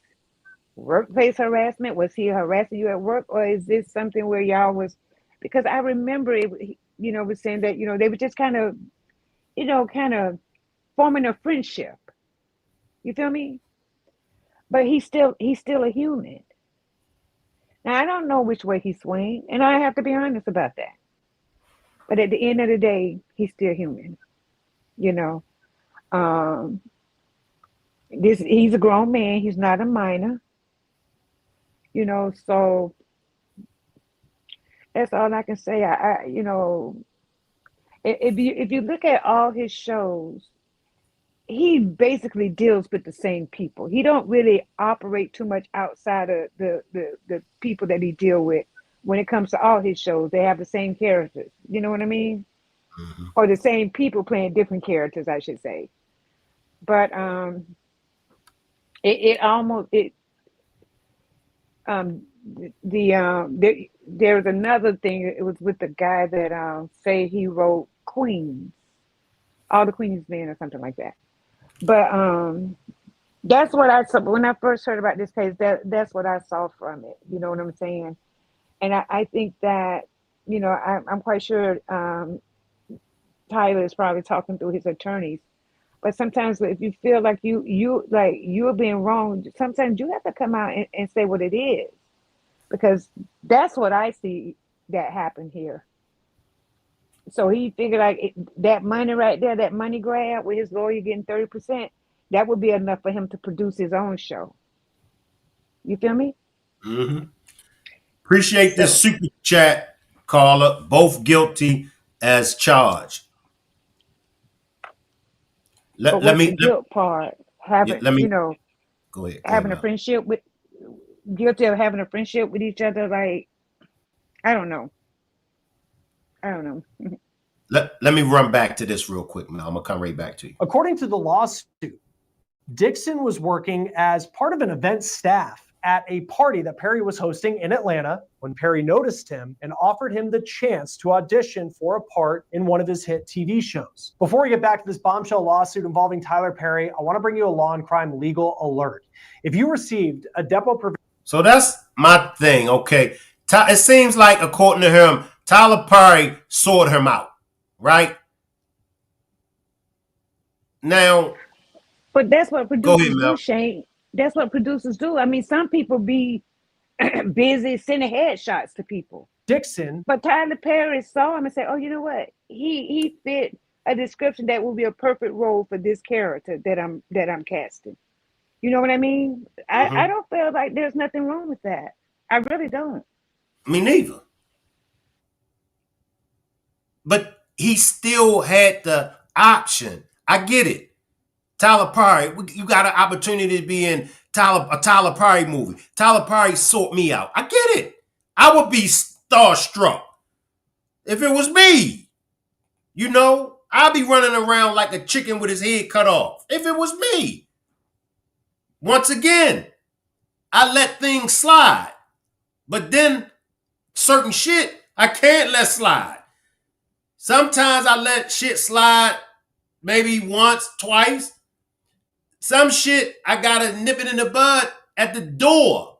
workplace harassment, was he harassing you at work, or is this something where y'all was? Because I remember it, was saying that they were just kind of forming a friendship. You feel me? But he's still a human. Now I don't know which way he swing, and I have to be honest about that. But at the end of the day, he's still human. You know, um, this he's a grown man. He's not a minor. So that's all I can say. If you look at all his shows, he basically deals with the same people. He don't really operate too much outside of the people that he deal with. When it comes to all his shows, they have the same characters. You know what I mean? Mm-hmm. Or the same people playing different characters, I should say. But it almost it there's another thing. It was with the guy that say he wrote Queens, all the Queens men or something like that. But that's what I saw when I first heard about this case. That's what I saw from it. You know what I'm saying? And I think that I'm quite sure Tyler is probably talking through his attorneys. But sometimes if you feel like you're being wrong, sometimes you have to come out and say what it is, because that's what I see that happened here. So he figured like that money right there, that money grab with his lawyer getting 30%, that would be enough for him to produce his own show. You feel me? Mm-hmm. Appreciate this So, super chat, caller. Both guilty as charged. but Let what's me the guilt part? yeah, let me go ahead. Go ahead, Having a Mel. friendship with guilty of having a friendship with each other. Like, I don't know. I don't know. Let me run back to this real quick, Mel. I'm gonna come right back to you. According to the lawsuit, Dixon was working as part of an event staff at a party that Perry was hosting in Atlanta when Perry noticed him and offered him the chance to audition for a part in one of his hit TV shows. Before we get back to this bombshell lawsuit involving Tyler Perry, I want to bring you a law and crime legal alert. If you received a depot provision. So that's my thing, okay? It seems like, according to him, Tyler Perry sought him out, right? Now, But that's what go ahead, producers do, Mel. Shane. That's what producers do. I mean, some people be busy sending headshots to people. Dixon. But Tyler Perry saw him and said, "Oh, you know what? He fit a description that will be a perfect role for this character that I'm casting." You know what I mean? I Mm-hmm. don't feel like there's nothing wrong with that. I really don't. Me neither. But he still had the option. I get it. Tyler Perry, you got an opportunity to be in a Tyler Perry movie. Tyler Perry sought me out. I get it. I would be starstruck if it was me. I'd be running around like a chicken with his head cut off if it was me. Once again, I let things slide. But then certain shit I can't let slide. Sometimes I let shit slide maybe once, twice. Some shit I gotta nip it in the bud at the door.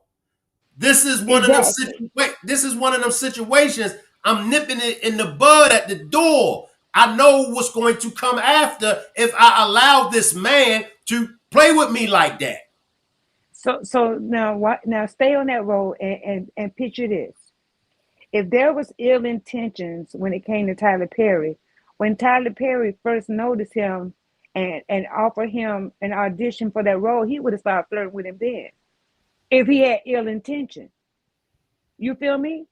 This is one of them Exactly. This is one of them situations. I'm nipping it in the bud at the door. I know what's going to come after if I allow this man to play with me like that. So now what? Now stay on that road and picture this. If there was ill intentions when it came to Tyler Perry, when Tyler Perry first noticed him and offered him an audition for that role, he would have started flirting with him then. If he had ill intention, you feel me?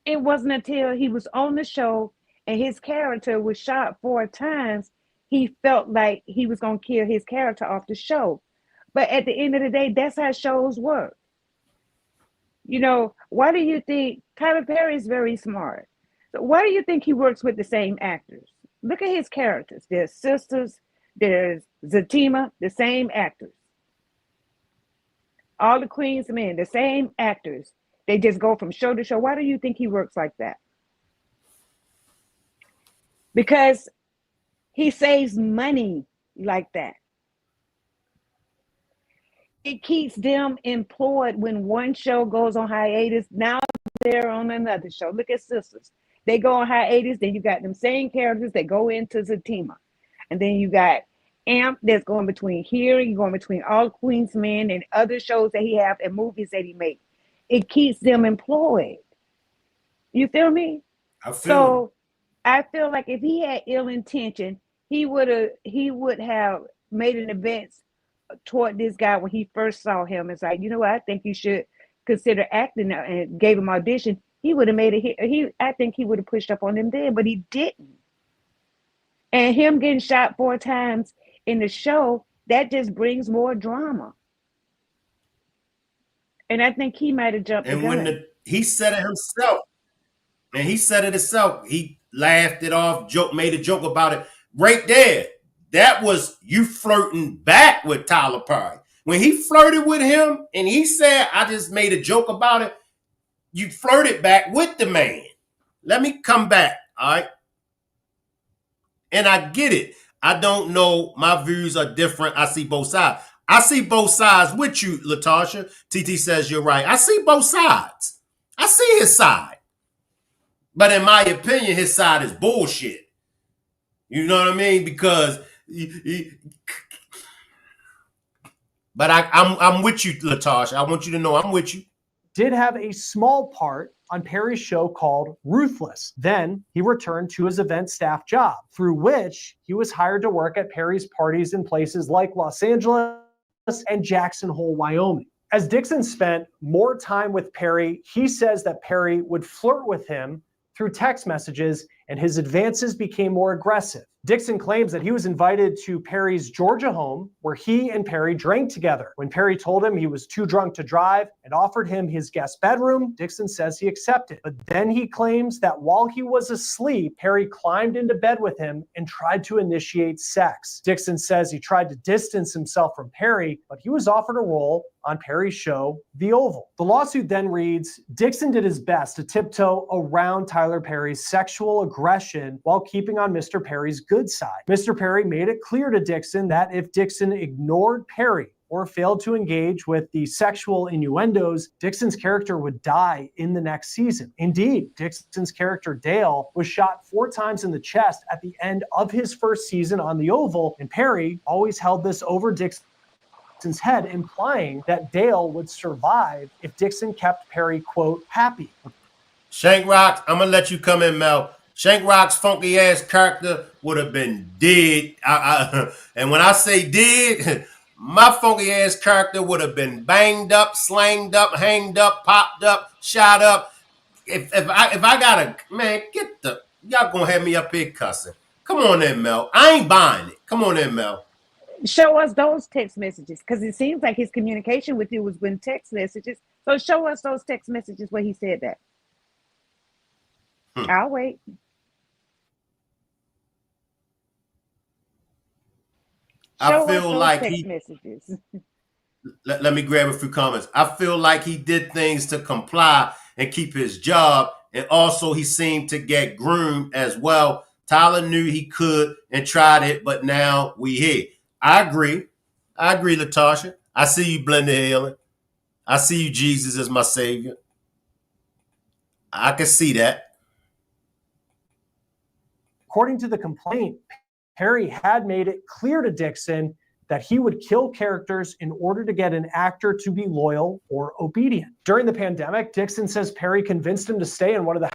It wasn't until he was on the show and his character was shot 4 times, he felt like he was gonna kill his character off the show. But at the end of the day, that's how shows work. You know, why do you think Tyler Perry is very smart? So why do you think he works with the same actors? Look at his characters. There's sisters, there's Zatima, the same actors. All the Queen's Men, the same actors. They just go from show to show. Why do you think he works like that? Because he saves money like that. It keeps them employed when one show goes on hiatus. Now they're on another show. Look at Sisters. They go on hiatus, then you got them same characters that go into Zatima. And then you got Amp that's going between here, you're going between All Queen's Men and other shows that he have and movies that he makes. It keeps them employed. You feel me? I feel like if he had ill intention, he would have made an advance toward this guy when he first saw him. It's like, you know what, I think you should consider acting, and gave him audition. He would have made a hit. I think he would have pushed up on him then, but he didn't. And him getting shot 4 times in the show, that just brings more drama. And I think he might have jumped the gun. And he said it himself. And he said it himself. He laughed it off, made a joke about it. Right there. That was you flirting back with Tyler Perry. When he flirted with him and he said, I just made a joke about it, you flirted back with the man. Let me come back, all right? And I get it. I don't know. My views are different. I see both sides. I see both sides with you, Latasha. TT says you're right. I see both sides. I see his side. But in my opinion, his side is bullshit. You know what I mean? Because but I'm with you, Latasha. I want you to know I'm with you. Did have a small part on Perry's show called Ruthless. Then he returned to his event staff job, through which he was hired to work at Perry's parties in places like Los Angeles and Jackson Hole, Wyoming. As Dixon spent more time with Perry, he says that Perry would flirt with him through text messages, and his advances became more aggressive. Dixon claims that he was invited to Perry's Georgia home, where he and Perry drank together. When Perry told him he was too drunk to drive and offered him his guest bedroom, Dixon says he accepted. But then he claims that while he was asleep, Perry climbed into bed with him and tried to initiate sex. Dixon says he tried to distance himself from Perry, but he was offered a role on Perry's show, The Oval. The lawsuit then reads, Dixon did his best to tiptoe around Tyler Perry's sexual aggression while keeping on Mr. Perry's good side. Mr. Perry made it clear to Dixon that if Dixon ignored Perry or failed to engage with the sexual innuendos, Dixon's character would die in the next season. Indeed, Dixon's character Dale was shot 4 times in the chest at the end of his first season on The Oval, and Perry always held this over Dixon's head, implying that Dale would survive if Dixon kept Perry, quote, happy. Shank Rock, I'm going to let you come in, Mel. Shank Rock's funky ass character would have been dead. And when I say dead, my funky ass character would have been banged up, slanged up, hanged up, popped up, shot up. If I gotta, man, y'all gonna have me up here cussing. Come on in, Mel. I ain't buying it. Come on in, Mel. Show us those text messages, because it seems like his communication with you was with text messages. So show us those text messages where he said that. I'll wait. I feel like messages. Let me grab a few comments. I feel like he did things to comply and keep his job, and also he seemed to get groomed as well. Tyler knew he could and tried it, but now we here. I agree, Latasha. I see you, Blender Helen. I see you, Jesus, as my savior. I can see that. According to the complaint, Perry had made it clear to Dixon that he would kill characters in order to get an actor to be loyal or obedient. During the pandemic, Dixon says Perry convinced him to stay in one of the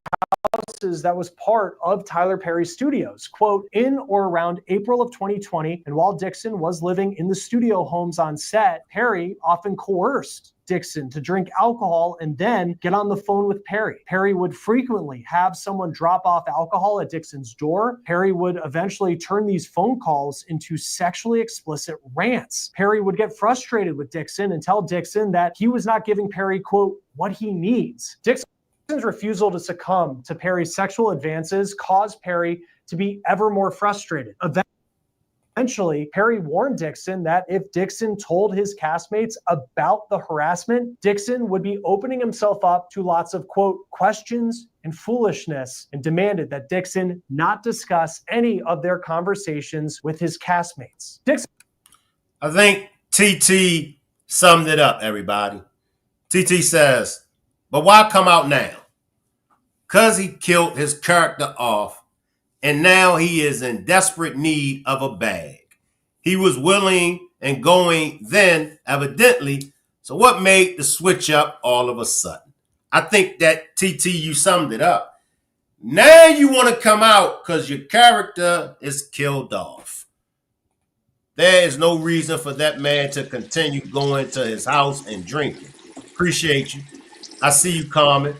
houses that was part of Tyler Perry's studios, quote, in or around April of 2020. And while Dixon was living in the studio homes on set, Perry often coerced Dixon to drink alcohol and then get on the phone with Perry. Perry would frequently have someone drop off alcohol at Dixon's door. Perry would eventually turn these phone calls into sexually explicit rants. Perry would get frustrated with Dixon and tell Dixon that he was not giving Perry, quote, what he needs. Dixon's refusal to succumb to Perry's sexual advances caused Perry to be ever more frustrated. Eventually, Perry warned Dixon that if Dixon told his castmates about the harassment, Dixon would be opening himself up to lots of, quote, questions and foolishness, and demanded that Dixon not discuss any of their conversations with his castmates. Dixon. I think TT summed it up, everybody. TT says, but why come out now? Because he killed his character off, and now he is in desperate need of a bag. He was willing and going then, evidently. So what made the switch up all of a sudden? I think that TT, you summed it up. Now you want to come out because your character is killed off. There is no reason for that man to continue going to his house and drinking. Appreciate you. I see you, Carmen.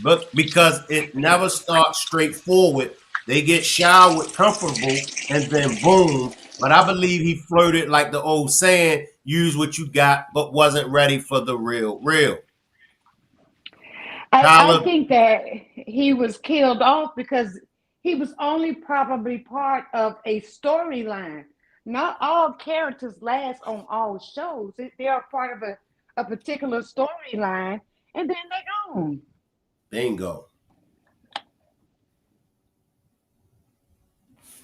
But because it never starts straightforward, they get showered comfortable and then boom. But I believe he flirted like the old saying, use what you got, but wasn't ready for the real. I think that he was killed off because he was only probably part of a storyline. Not all characters last on all shows. They are part of a particular storyline, and then they're gone. Bingo.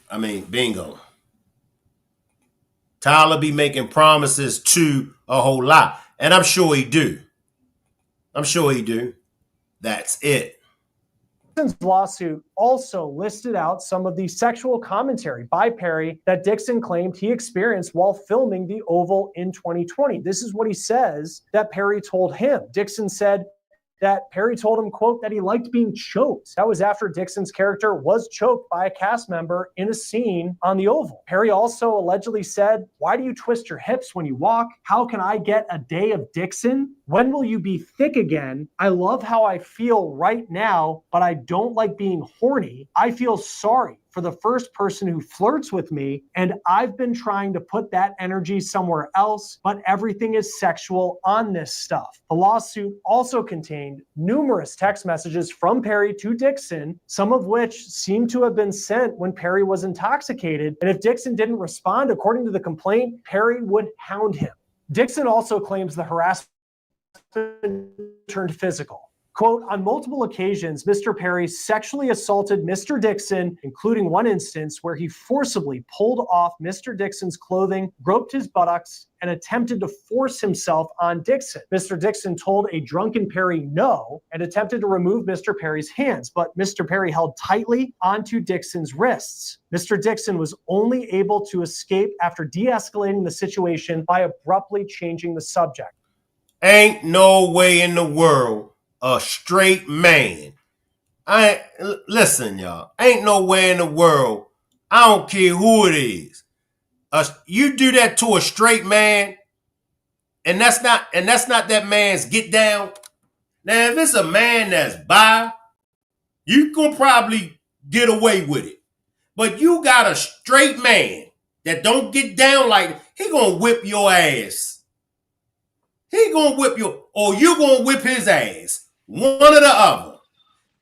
I mean, bingo. Tyler be making promises to a whole lot. And I'm sure he do. That's it. Dixon's lawsuit also listed out some of the sexual commentary by Perry that Dixon claimed he experienced while filming The Oval in 2020. This is what he says that Perry told him. Dixon said that Perry told him, quote, that he liked being choked. That was after Dixon's character was choked by a cast member in a scene on The Oval. Perry also allegedly said, why do you twist your hips when you walk? How can I get a day of Dixon? When will you be thick again? I love how I feel right now, but I don't like being horny. I feel sorry for the first person who flirts with me, and I've been trying to put that energy somewhere else, but everything is sexual on this stuff. The lawsuit also contained numerous text messages from Perry to Dixon, some of which seem to have been sent when Perry was intoxicated, and if Dixon didn't respond according to the complaint, Perry would hound him. Dixon also claims the harassment turned physical. Quote, on multiple occasions, Mr. Perry sexually assaulted Mr. Dixon, including one instance where he forcibly pulled off Mr. Dixon's clothing, groped his buttocks, and attempted to force himself on Dixon. Mr. Dixon told a drunken Perry no and attempted to remove Mr. Perry's hands, but Mr. Perry held tightly onto Dixon's wrists. Mr. Dixon was only able to escape after de-escalating the situation by abruptly changing the subject. Ain't no way in the world a straight man. Listen, y'all. Ain't no way in the world. I don't care who it is. You do that to a straight man, and that's not that man's get down. Now, if it's a man that's bi, you can probably get away with it. But you got a straight man that don't get down like he gonna whip your ass. He gonna whip your, or you gonna whip his ass. One or the other.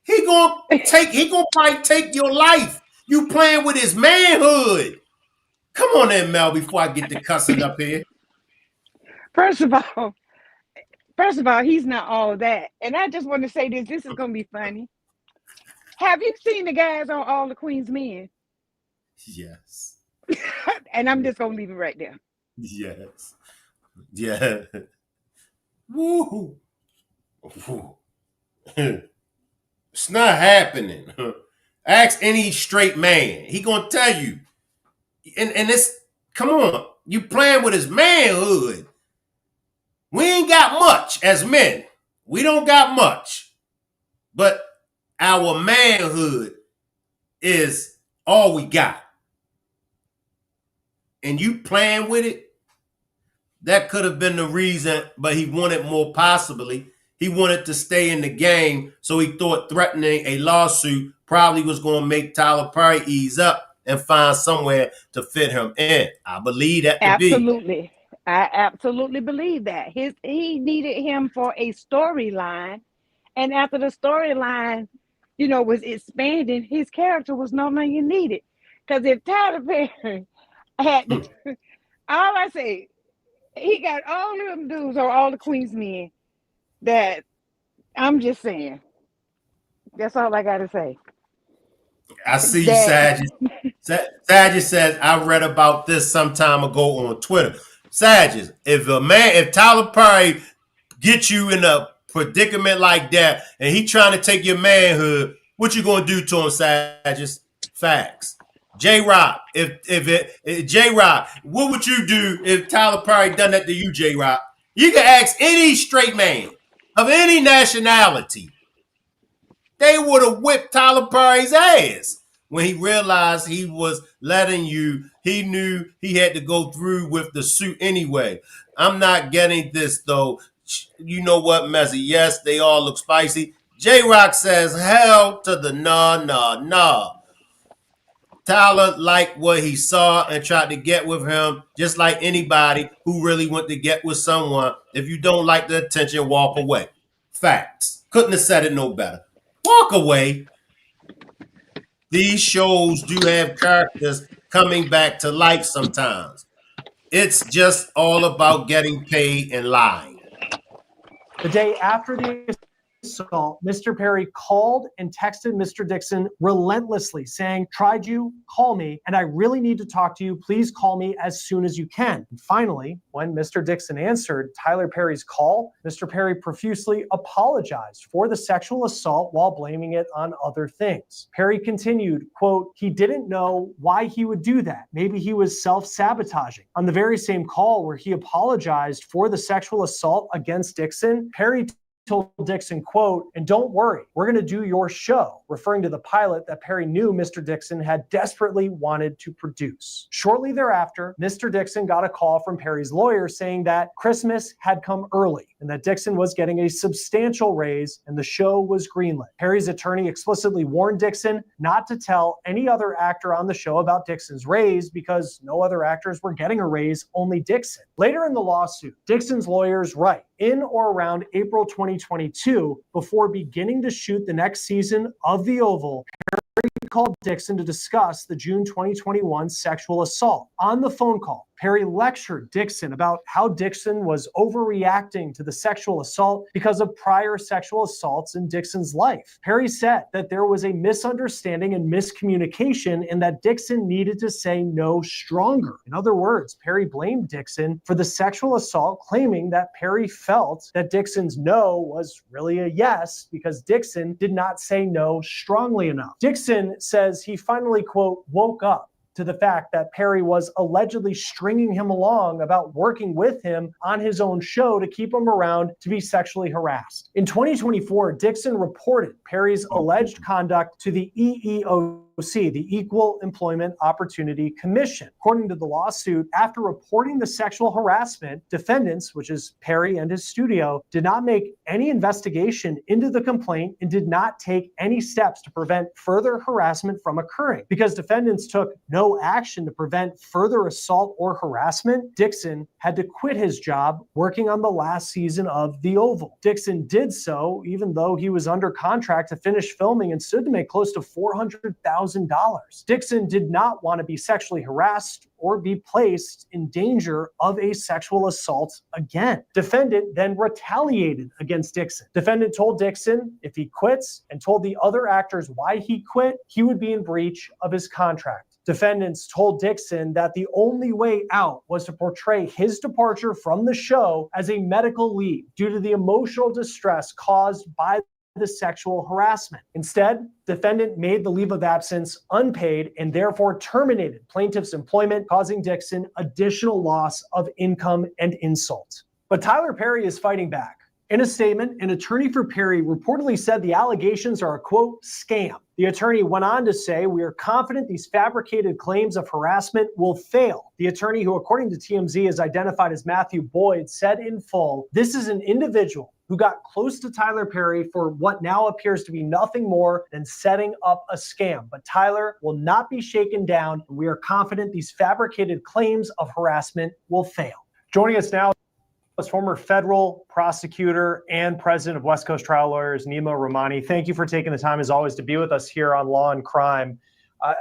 He gonna probably take your life. You playing with his manhood. Come on in, Mel, before I get the cussing up here. First of all, he's not all that. And I just want to say this. This is gonna be funny. Have you seen the guys on All the Queen's Men? Yes. And I'm just gonna leave it right there. Yes. Yeah. Woo. It's not happening. Ask any straight man. He gonna tell you. And it's, come on, you playing with his manhood. We ain't got much as men. We don't got much. But our manhood is all we got. And you playing with it? that could have been the reason, but he wanted more possibly. He wanted to stay in the game, so he thought threatening a lawsuit probably was going to make Tyler Perry ease up and find somewhere to fit him in. I believe that to be. Absolutely. I absolutely believe that. He needed him for a storyline. And after the storyline, was expanding, his character was no longer needed. Because if Tyler Perry had all I say, he got all of them dudes or all the Queens men that I'm just saying. That's all I gotta say. I see That Sages says, I read about this some time ago on Twitter. Sages, if Tyler Perry gets you in a predicament like that and he trying to take your manhood, what you gonna do to him, Sages? Facts. J-Rock, if J-Rock, what would you do if Tyler Perry done that to you, J-Rock? You can ask any straight man of any nationality. They would have whipped Tyler Perry's ass. When he realized he was letting you, he knew he had to go through with the suit anyway. I'm not getting this though. You know what, Messi? Yes, they all look spicy. J-Rock says, hell to the nah. Tyler liked what he saw and tried to get with him, just like anybody who really went to get with someone. If you don't like the attention, walk away. Facts. Couldn't have said it no better. Walk away. These shows do have characters coming back to life sometimes. It's just all about getting paid and lying. The day after the assault, Mr. Perry called and texted Mr. Dixon relentlessly saying, tried you, call me, and I really need to talk to you. Please call me as soon as you can. And finally, when Mr. Dixon answered Tyler Perry's call, Mr. Perry profusely apologized for the sexual assault while blaming it on other things. Perry continued, quote, he didn't know why he would do that. Maybe he was self-sabotaging. On the very same call where he apologized for the sexual assault against Dixon, Perry told Dixon, quote, and don't worry, we're going to do your show, referring to the pilot that Perry knew Mr. Dixon had desperately wanted to produce. Shortly thereafter, Mr. Dixon got a call from Perry's lawyer saying that Christmas had come early and that Dixon was getting a substantial raise and the show was greenlit. Perry's attorney explicitly warned Dixon not to tell any other actor on the show about Dixon's raise because no other actors were getting a raise, only Dixon. Later in the lawsuit, Dixon's lawyers write, in or around April 2022, before beginning to shoot the next season of The Oval, Perry called Dixon to discuss the June 2021 sexual assault. On the phone call, Perry lectured Dixon about how Dixon was overreacting to the sexual assault because of prior sexual assaults in Dixon's life. Perry said that there was a misunderstanding and miscommunication and that Dixon needed to say no stronger. In other words, Perry blamed Dixon for the sexual assault, claiming that Perry felt that Dixon's no was really a yes because Dixon did not say no strongly enough. Dixon says he finally, quote, woke up to the fact that Perry was allegedly stringing him along about working with him on his own show to keep him around to be sexually harassed. In 2024, Dixon reported Perry's alleged conduct to the EEOC, the Equal Employment Opportunity Commission. According to the lawsuit, after reporting the sexual harassment, defendants, which is Perry and his studio, did not make any investigation into the complaint and did not take any steps to prevent further harassment from occurring. Because defendants took no action to prevent further assault or harassment, Dixon had to quit his job working on the last season of The Oval. Dixon did so even though he was under contract to finish filming and stood to make close to $400,000. Dixon did not want to be sexually harassed or be placed in danger of a sexual assault again. Defendant then retaliated against Dixon. Defendant told Dixon if he quits and told the other actors why he quit, he would be in breach of his contract. Defendants told Dixon that the only way out was to portray his departure from the show as a medical leave due to the emotional distress caused by the sexual harassment. Instead, defendant made the leave of absence unpaid and therefore terminated plaintiff's employment, causing Dixon additional loss of income and insult. But Tyler Perry is fighting back. In a statement, an attorney for Perry reportedly said the allegations are a, quote, scam. The attorney went on to say, "We are confident these fabricated claims of harassment will fail." The attorney, who according to TMZ is identified as Matthew Boyd, said in full, "This is an individual who got close to Tyler Perry for what now appears to be nothing more than setting up a scam. But Tyler will not be shaken down, and we are confident these fabricated claims of harassment will fail." Joining us now as former federal prosecutor and president of West Coast Trial Lawyers, Nima Rahmani. Thank you for taking the time, as always, to be with us here on Law and Crime.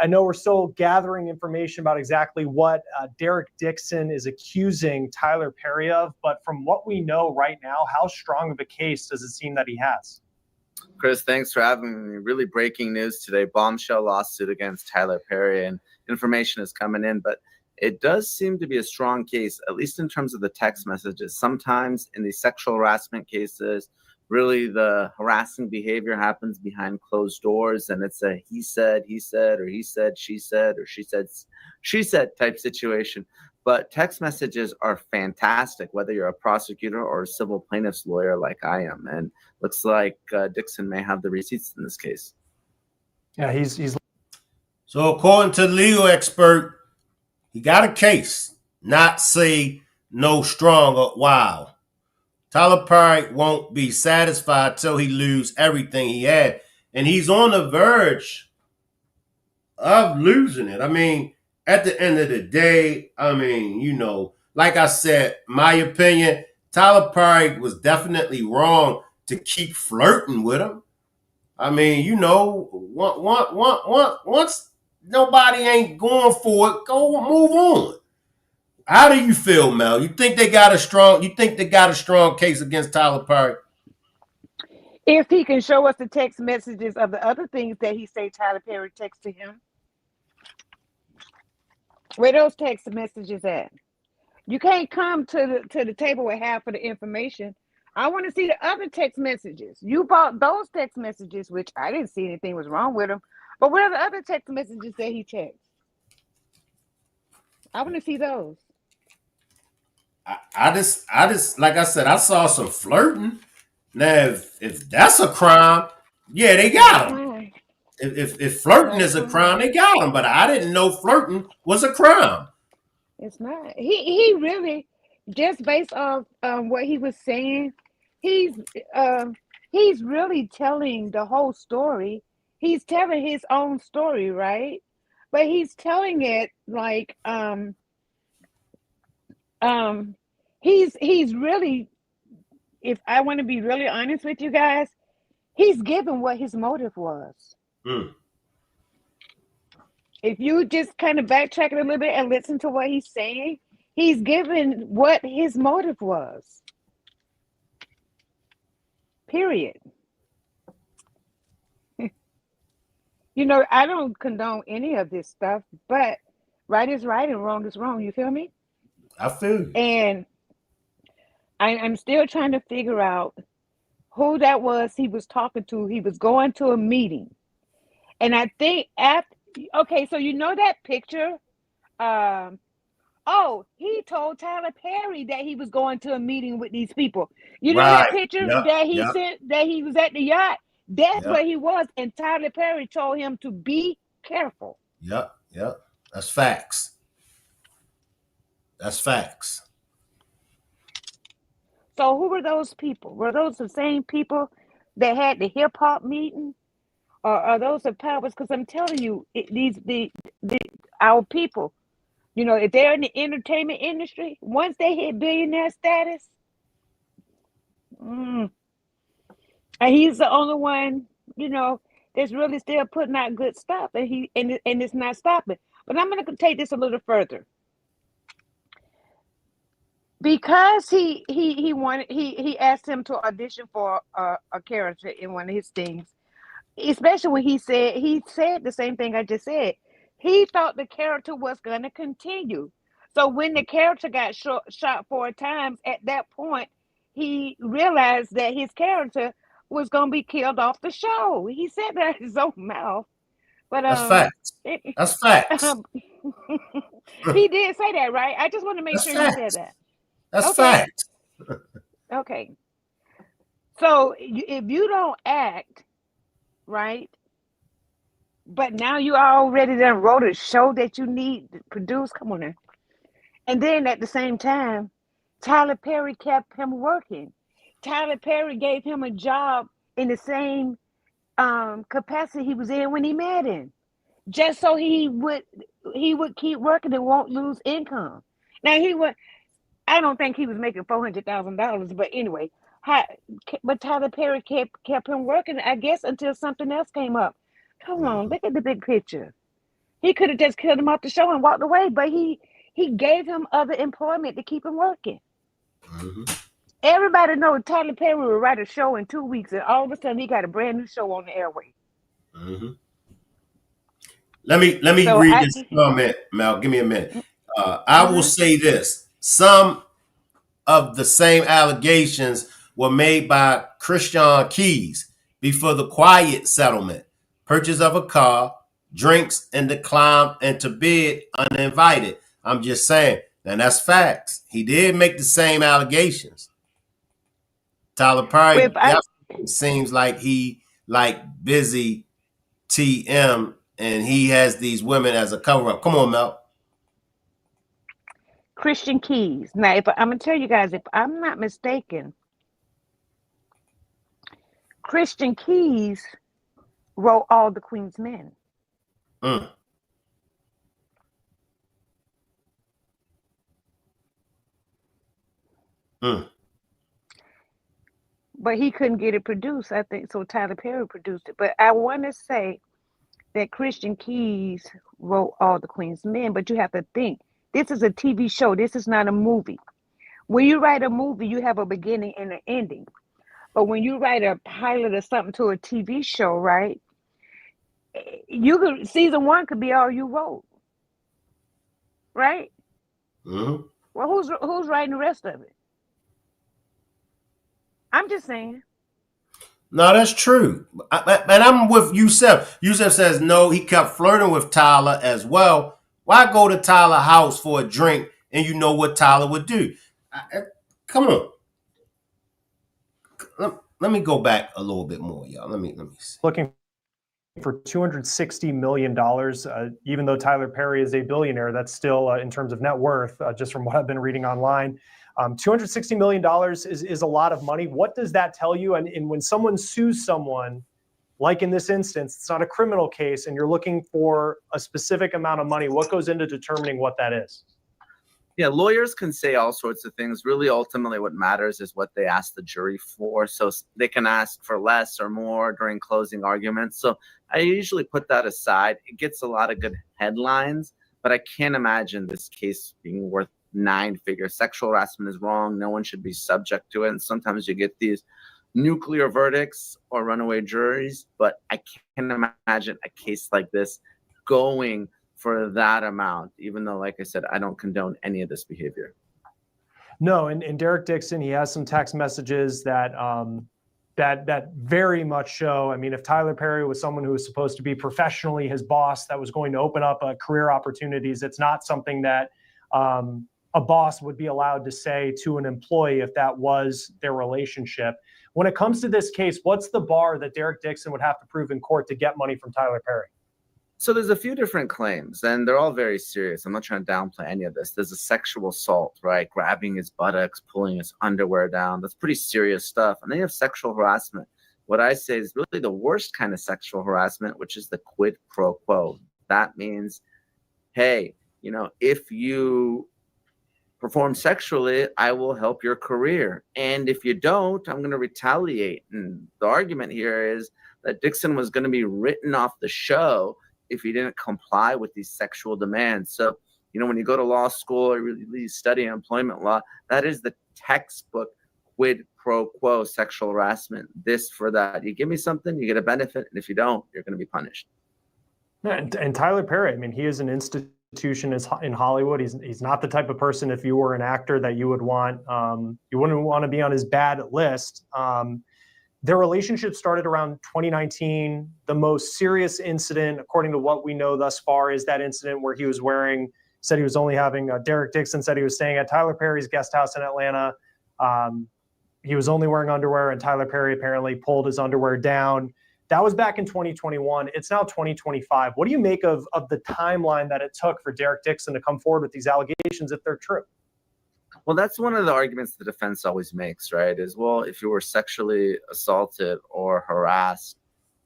I know we're still gathering information about exactly what Derek Dixon is accusing Tyler Perry of, but from what we know right now, how strong of a case does it seem that he has? Chris, thanks for having me. Really breaking news today. Bombshell lawsuit against Tyler Perry, and information is coming in, but it does seem to be a strong case, at least in terms of the text messages. Sometimes in these sexual harassment cases, really the harassing behavior happens behind closed doors, and it's a he said, or he said, she said, or she said type situation. But text messages are fantastic, whether you're a prosecutor or a civil plaintiff's lawyer like I am. And looks like Dixon may have the receipts in this case. Yeah, he's. So according to the legal expert, he got a case, not say no strong or wild. Tyler Perry won't be satisfied till he lose everything he had. And he's on the verge of losing it. I mean, at the end of the day, I mean, you know, like I said, my opinion, Tyler Perry was definitely wrong to keep flirting with him. I mean, you know, once nobody ain't going for it, go move on. How do you feel, Mel? You think they got a strong case against Tyler Perry? If he can show us the text messages of the other things that he say Tyler Perry texts to him. Where those text messages at? You can't come to the table with half of the information. I want to see the other text messages. You bought those text messages, which I didn't see anything was wrong with them. But what are the other text messages that he texts? I want to see those. I just like I said, I saw some flirting. Now, if that's a crime, yeah, they got him. If flirting is a crime, they got him. But I didn't know flirting was a crime. It's not. He really, just based off what he was saying, he's really telling the whole story. He's telling his own story, right? But he's telling it like he's really, if I want to be really honest with you guys, he's given what his motive was. If you just kind of backtrack it a little bit and listen to what he's saying, he's given what his motive was. Period. You know, I don't condone any of this stuff, but right is right and wrong is wrong. You feel me? I feel you. And I'm still trying to figure out who that was he was talking to. He was going to a meeting. And I think okay, so you know that picture? He told Tyler Perry that he was going to a meeting with these people. You know that picture that he sent, that he was at the yacht? That's where he was. And Tyler Perry told him to be careful. Yep. That's facts. So who were those people? Were those the same people that had the hip hop meeting? Or are those the powers? Because I'm telling you, our people, you know, if they're in the entertainment industry, once they hit billionaire status, and he's the only one, you know, that's really still putting out good stuff, and it's not stopping. But I'm going to take this a little further. Because he asked him to audition for a character in one of his things, especially when he said the same thing I just said. He thought the character was going to continue. So when the character got shot 4 times, at that point, he realized that his character was going to be killed off the show. He said that in his own mouth. But that's facts. That's facts. He did say that, right? I just want to make sure he said that. That's facts. Okay. So if you don't act right, but now you already done wrote a show that you need to produce, come on now. And then at the same time, Tyler Perry kept him working. Tyler Perry gave him a job in the same capacity he was in when he met him, just so he would keep working and won't lose income. Now I don't think he was making $400,000, but anyway, but Tyler Perry kept him working, I guess, until something else came up. Come on, look at the big picture. He could have just killed him off the show and walked away, but he gave him other employment to keep him working. Mm-hmm. Everybody knows Tyler Perry will write a show in 2 weeks, and all of a sudden he got a brand new show on the airway. Mm-hmm. Let me read this comment, Mel. Give me a minute. I will say this: some of the same allegations were made by Christian Keys before the quiet settlement, purchase of a car, drinks, and the climb into bed uninvited. I'm just saying, and that's facts. He did make the same allegations. Tyler Perry definitely seems like he busy TM, and he has these women as a cover up. Come on, Mel. Christian Keys. Now, I'm gonna tell you guys, if I'm not mistaken, Christian Keys wrote All the Queen's Men. Mm. Mm. But he couldn't get it produced, I think, so Tyler Perry produced it. But I want to say that Christian Keys wrote All the Queen's Men, but you have to think, this is a TV show. This is not a movie. When you write a movie, you have a beginning and an ending. But when you write a pilot or something to a TV show, right, season 1 could be all you wrote, right? Mm-hmm. Well, who's writing the rest of it? I'm just saying. No, that's true. And I'm with Yusef. Yusef says no, he kept flirting with Tyler as well. Why go to Tyler's house for a drink and you know what Tyler would do? Come on. Let me go back a little bit more, y'all. Let me see. Looking for $260 million, even though Tyler Perry is a billionaire, that's still, in terms of net worth, just from what I've been reading online, $260 million is a lot of money. What does that tell you? And when someone sues someone, like in this instance, it's not a criminal case, and you're looking for a specific amount of money, what goes into determining what that is? Yeah, lawyers can say all sorts of things. Really, ultimately, what matters is what they ask the jury for. So they can ask for less or more during closing arguments. So I usually put that aside. It gets a lot of good headlines, but I can't imagine this case being worth 9 figures. Sexual harassment is wrong. No one should be subject to it. And sometimes you get these nuclear verdicts or runaway juries, but I can't imagine a case like this going for that amount, even though, like I said, I don't condone any of this behavior. No, and Derek Dixon, he has some text messages that that very much show. I mean, if Tyler Perry was someone who was supposed to be professionally his boss, that was going to open up career opportunities, it's not something that a boss would be allowed to say to an employee if that was their relationship. When it comes to this case, what's the bar that Derek Dixon would have to prove in court to get money from Tyler Perry? So there's a few different claims, and they're all very serious. I'm not trying to downplay any of this. There's a sexual assault, right? Grabbing his buttocks, pulling his underwear down. That's pretty serious stuff. And then you have sexual harassment. What I say is really the worst kind of sexual harassment, which is the quid pro quo. That means, hey, if you perform sexually, I will help your career. And if you don't, I'm going to retaliate. And the argument here is that Dixon was going to be written off the show if he didn't comply with these sexual demands. So, when you go to law school or really study employment law, that is the textbook quid pro quo sexual harassment, this for that. You give me something, you get a benefit, and if you don't, you're going to be punished. And Tyler Perry, I mean, he is an institution in Hollywood. He's not the type of person, if you were an actor, that you would want, you wouldn't want to be on his bad list. Their relationship started around 2019. The most serious incident, according to what we know thus far, is that incident where he was said he was only having, Derek Dixon said he was staying at Tyler Perry's guest house in Atlanta. he was only wearing underwear, and Tyler Perry apparently pulled his underwear down. That was back in 2021. It's now 2025. What do you make of the timeline that it took for Derek Dixon to come forward with these allegations if they're true? Well, that's one of the arguments the defense always makes, right? Is, well, if you were sexually assaulted or harassed,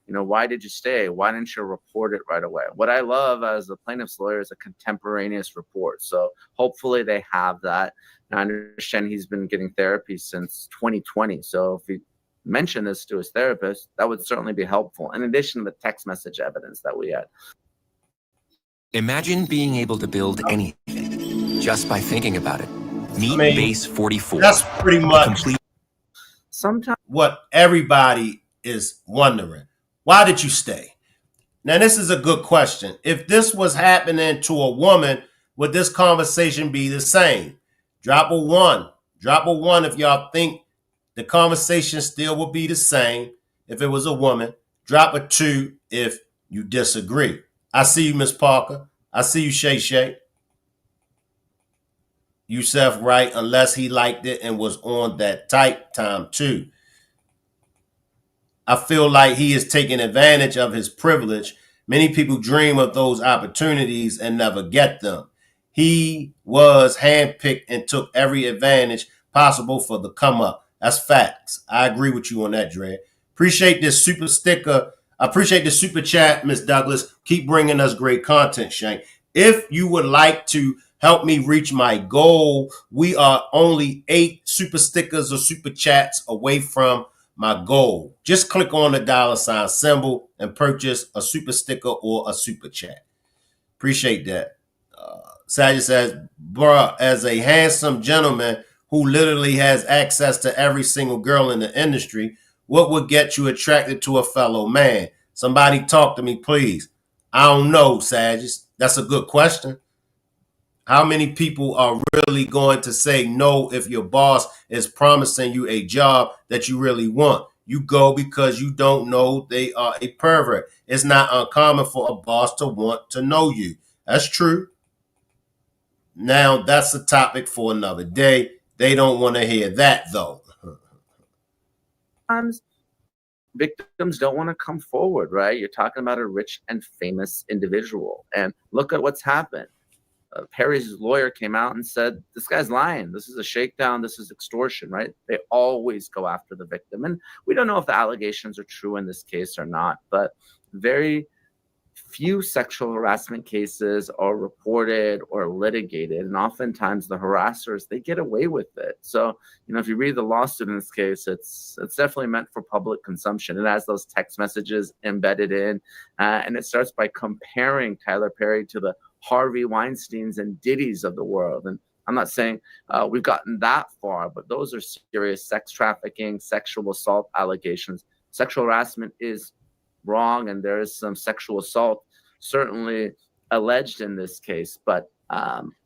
why did you stay? Why didn't you report it right away? What I love as a plaintiff's lawyer is a contemporaneous report. So hopefully they have that. And I understand he's been getting therapy since 2020. So if he mentioned this to his therapist, that would certainly be helpful, in addition to the text message evidence that we had. Imagine being able to build anything just by thinking about it. Meet Base 44. That's pretty much sometimes what everybody is wondering. Why did you stay? Now, this is a good question. If this was happening to a woman, would this conversation be the same? Drop a one. Drop a one if y'all think the conversation still would be the same if it was a woman. Drop a two if you disagree. I see you, Miss Parker. I see you, Shay Shay. Yusef right, unless he liked it and was on that tight time too. I feel like he is taking advantage of his privilege. Many people dream of those opportunities and never get them. He was handpicked and took every advantage possible for the come up. That's facts. I agree with you on that, Dre. Appreciate this super sticker. I appreciate the super chat, Miss Douglas. Keep bringing us great content, Shank. If you would like to help me reach my goal, we are only 8 super stickers or super chats away from my goal. Just click on the $ symbol and purchase a super sticker or a super chat. Appreciate that. Sajid says, bruh, as a handsome gentleman who literally has access to every single girl in the industry, what would get you attracted to a fellow man? Somebody talk to me, please. I don't know, Sajid. That's a good question. How many people are really going to say no if your boss is promising you a job that you really want? You go because you don't know they are a pervert. It's not uncommon for a boss to want to know you. That's true. Now, that's a topic for another day. They don't want to hear that, though. Sometimes victims don't want to come forward, right? You're talking about a rich and famous individual. And look at what's happened. Perry's lawyer came out and said, this guy's lying. This is a shakedown. This is extortion, right? They always go after the victim. And we don't know if the allegations are true in this case or not, but very few sexual harassment cases are reported or litigated. And oftentimes the harassers, they get away with it. So, if you read the lawsuit in this case, it's definitely meant for public consumption. It has those text messages embedded in, and it starts by comparing Tyler Perry to the Harvey Weinsteins and Diddy's of the world. And I'm not saying we've gotten that far, but those are serious sex trafficking, sexual assault allegations. Sexual harassment is wrong, and there is some sexual assault certainly alleged in this case. But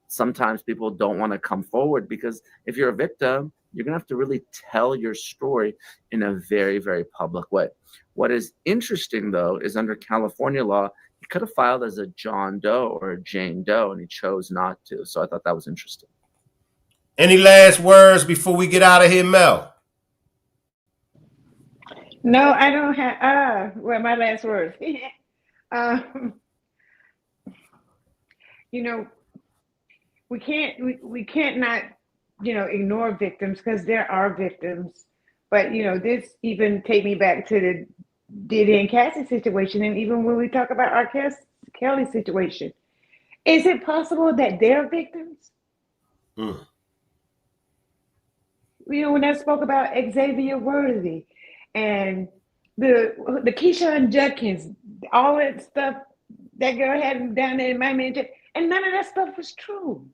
sometimes people don't want to come forward because if you're a victim, you're going to have to really tell your story in a very, very public way. What is interesting, though, is under California law, he could have filed as a John Doe or a Jane Doe, and he chose not to. So I thought that was interesting. Any last words before we get out of here, Mel? No, I don't have. Well, my last words. We can't not, ignore victims because there are victims. But this even take me back to the Diddy and Cassie situation, and even when we talk about our Kelly situation, is it possible that they're victims? When I spoke about Xavier Worthy and the Keyshawn Judkins, all that stuff that girl had down there in Miami, and none of that stuff was true.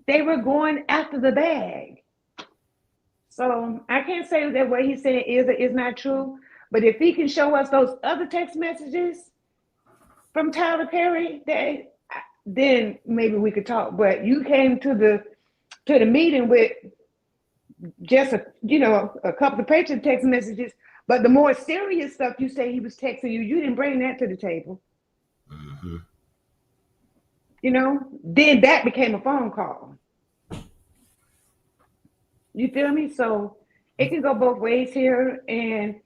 They were going after the bag. So I can't say that what he's saying is or is not true, but if he can show us those other text messages from Tyler Perry, then maybe we could talk. But you came to the meeting with just a couple of pages of text messages, but the more serious stuff you say he was texting you, you didn't bring that to the table. Mm-hmm. Then that became a phone call. You feel me? So it can go both ways here. And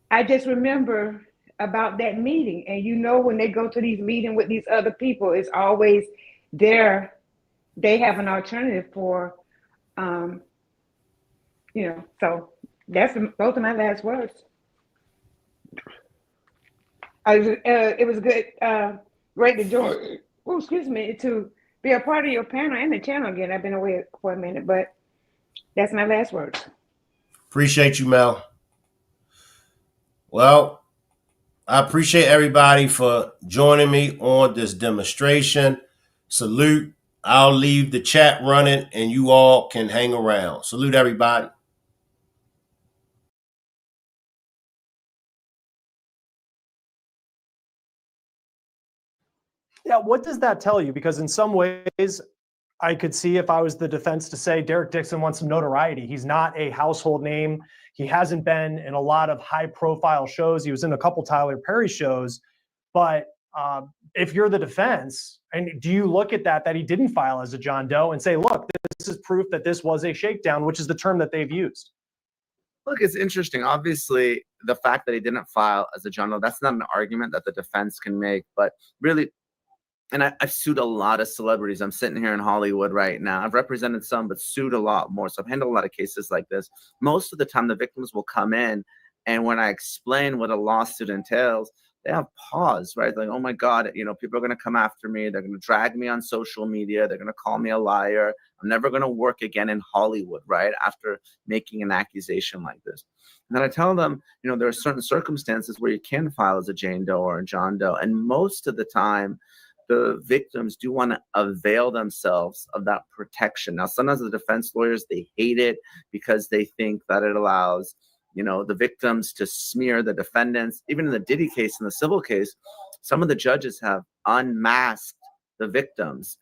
I just remember about that meeting. And you know, when they go to these meetings with these other people, it's always there. They have an alternative for, you know. So those are my last words. It was good, great to join. Oh, excuse me, to be a part of your panel and the channel again. I've been away for a minute, but that's my last words. Appreciate you, Mel. Well, I appreciate everybody for joining me on this demonstration. Salute. I'll leave the chat running and you all can hang around. Salute, everybody. Yeah, what does that tell you? Because in some ways, I could see if I was the defense to say Derek Dixon wants some notoriety. He's not a household name. He hasn't been in a lot of high-profile shows. He was in a couple Tyler Perry shows. But if you're the defense, and do you look at that he didn't file as a John Doe and say, look, this is proof that this was a shakedown, which is the term that they've used? Look, it's interesting. Obviously, the fact that he didn't file as a John Doe, that's not an argument that the defense can make. But really, and I've sued a lot of celebrities. I'm sitting here in Hollywood right now. I've represented some, but sued a lot more. So I've handled a lot of cases like this. Most of the time, the victims will come in, and when I explain what a lawsuit entails, they have pause, right? Like, oh my God, you know, people are going to come after me. They're going to drag me on social media. They're going to call me a liar. I'm never going to work again in Hollywood, right? After making an accusation like this. And then I tell them, you know, there are certain circumstances where you can file as a Jane Doe or a John Doe. And most of the time, the victims do want to avail themselves of that protection. Now, sometimes the defense lawyers, they hate it because they think that it allows, you know, the victims to smear the defendants. Even in the Diddy case, in the civil case, some of the judges have unmasked the victims